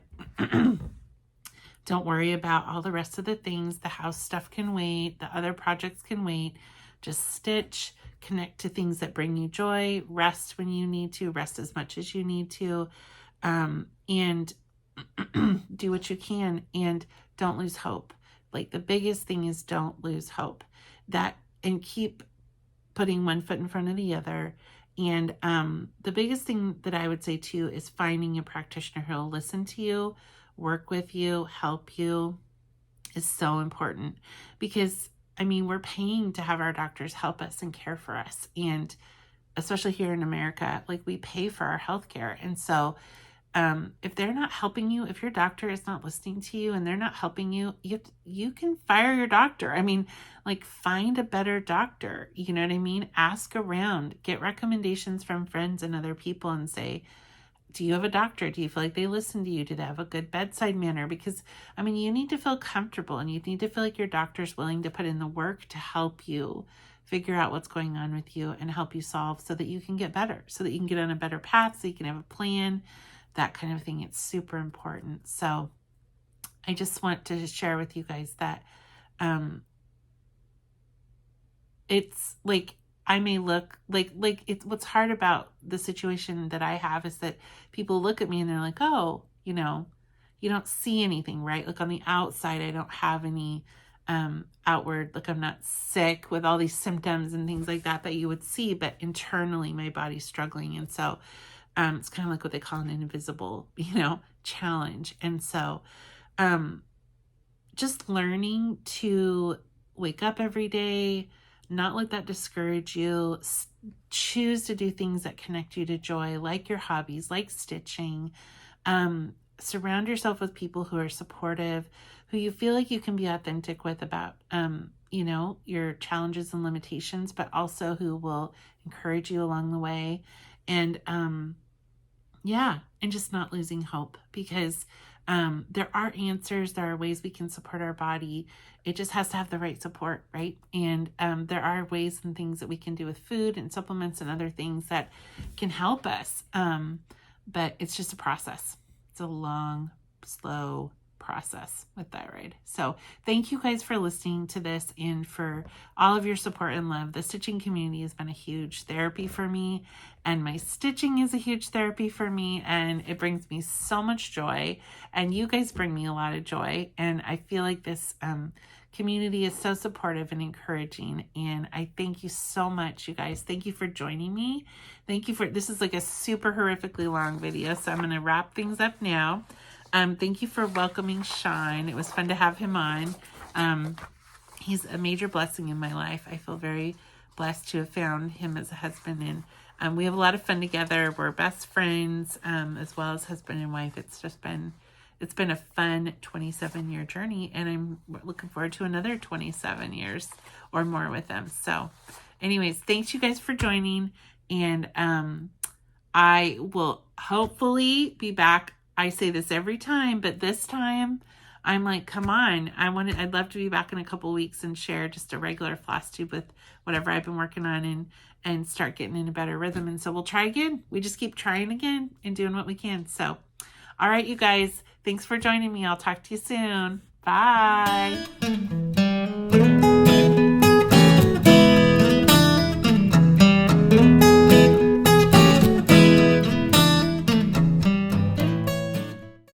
Don't worry about all the rest of the things. The house stuff can wait. The other projects can wait. Just stitch, connect to things that bring you joy, rest when you need to, rest as much as you need to, and do what you can, and don't lose hope. Like, the biggest thing is don't lose hope. And keep putting one foot in front of the other. And the biggest thing that I would say too is finding a practitioner who will listen to you, work with you, help you, is so important. Because we're paying to have our doctors help us and care for us. And especially here in America, like, we pay for our healthcare. And so if they're not helping you, if your doctor is not listening to you and they're not helping you, you can fire your doctor. Find a better doctor. You know what I mean? Ask around, get recommendations from friends and other people, and say, do you have a doctor? Do you feel like they listen to you? Do they have a good bedside manner? Because, you need to feel comfortable, and you need to feel like your doctor's willing to put in the work to help you figure out what's going on with you and help you solve, so that you can get better, so that you can get on a better path, so you can have a plan, that kind of thing. It's super important. So I just want to share with you guys that it's like, I may look like it's, what's hard about the situation that I have is that people look at me and they're like, oh, you don't see anything, right? Like, on the outside, I don't have any outward, like, I'm not sick with all these symptoms and things like that you would see, but internally my body's struggling. And so it's kind of like what they call an invisible, challenge. And so just learning to wake up every day, not let that discourage you. Choose to do things that connect you to joy, like your hobbies, like stitching. Surround yourself with people who are supportive, who you feel like you can be authentic with about, your challenges and limitations, but also who will encourage you along the way. And, and just not losing hope, because there are answers, there are ways we can support our body. It just has to have the right support, right? And there are ways and things that we can do with food and supplements and other things that can help us. But it's just a process. It's a long slow process with thyroid. So thank you guys for listening to this and for all of your support and love. The stitching community has been a huge therapy for me, and my stitching is a huge therapy for me, and it brings me so much joy, and you guys bring me a lot of joy, and I feel like this community is so supportive and encouraging, and I thank you so much, you guys. Thank you for joining me. Thank you for, this is like a super horrifically long video, so I'm going to wrap things up now. Thank you for welcoming Shine. It was fun to have him on. He's a major blessing in my life. I feel very blessed to have found him as a husband, and we have a lot of fun together. We're best friends, as well as husband and wife. It's been a fun 27-year journey, and I'm looking forward to another 27 years or more with them. So anyways, thanks you guys for joining, and I will hopefully be back. I say this every time, but this time I'm like, come on, I'd love to be back in a couple weeks and share just a regular Flosstube with whatever I've been working on, and start getting in a better rhythm. And so we'll try again. We just keep trying again and doing what we can. So, all right, you guys, thanks for joining me. I'll talk to you soon. Bye.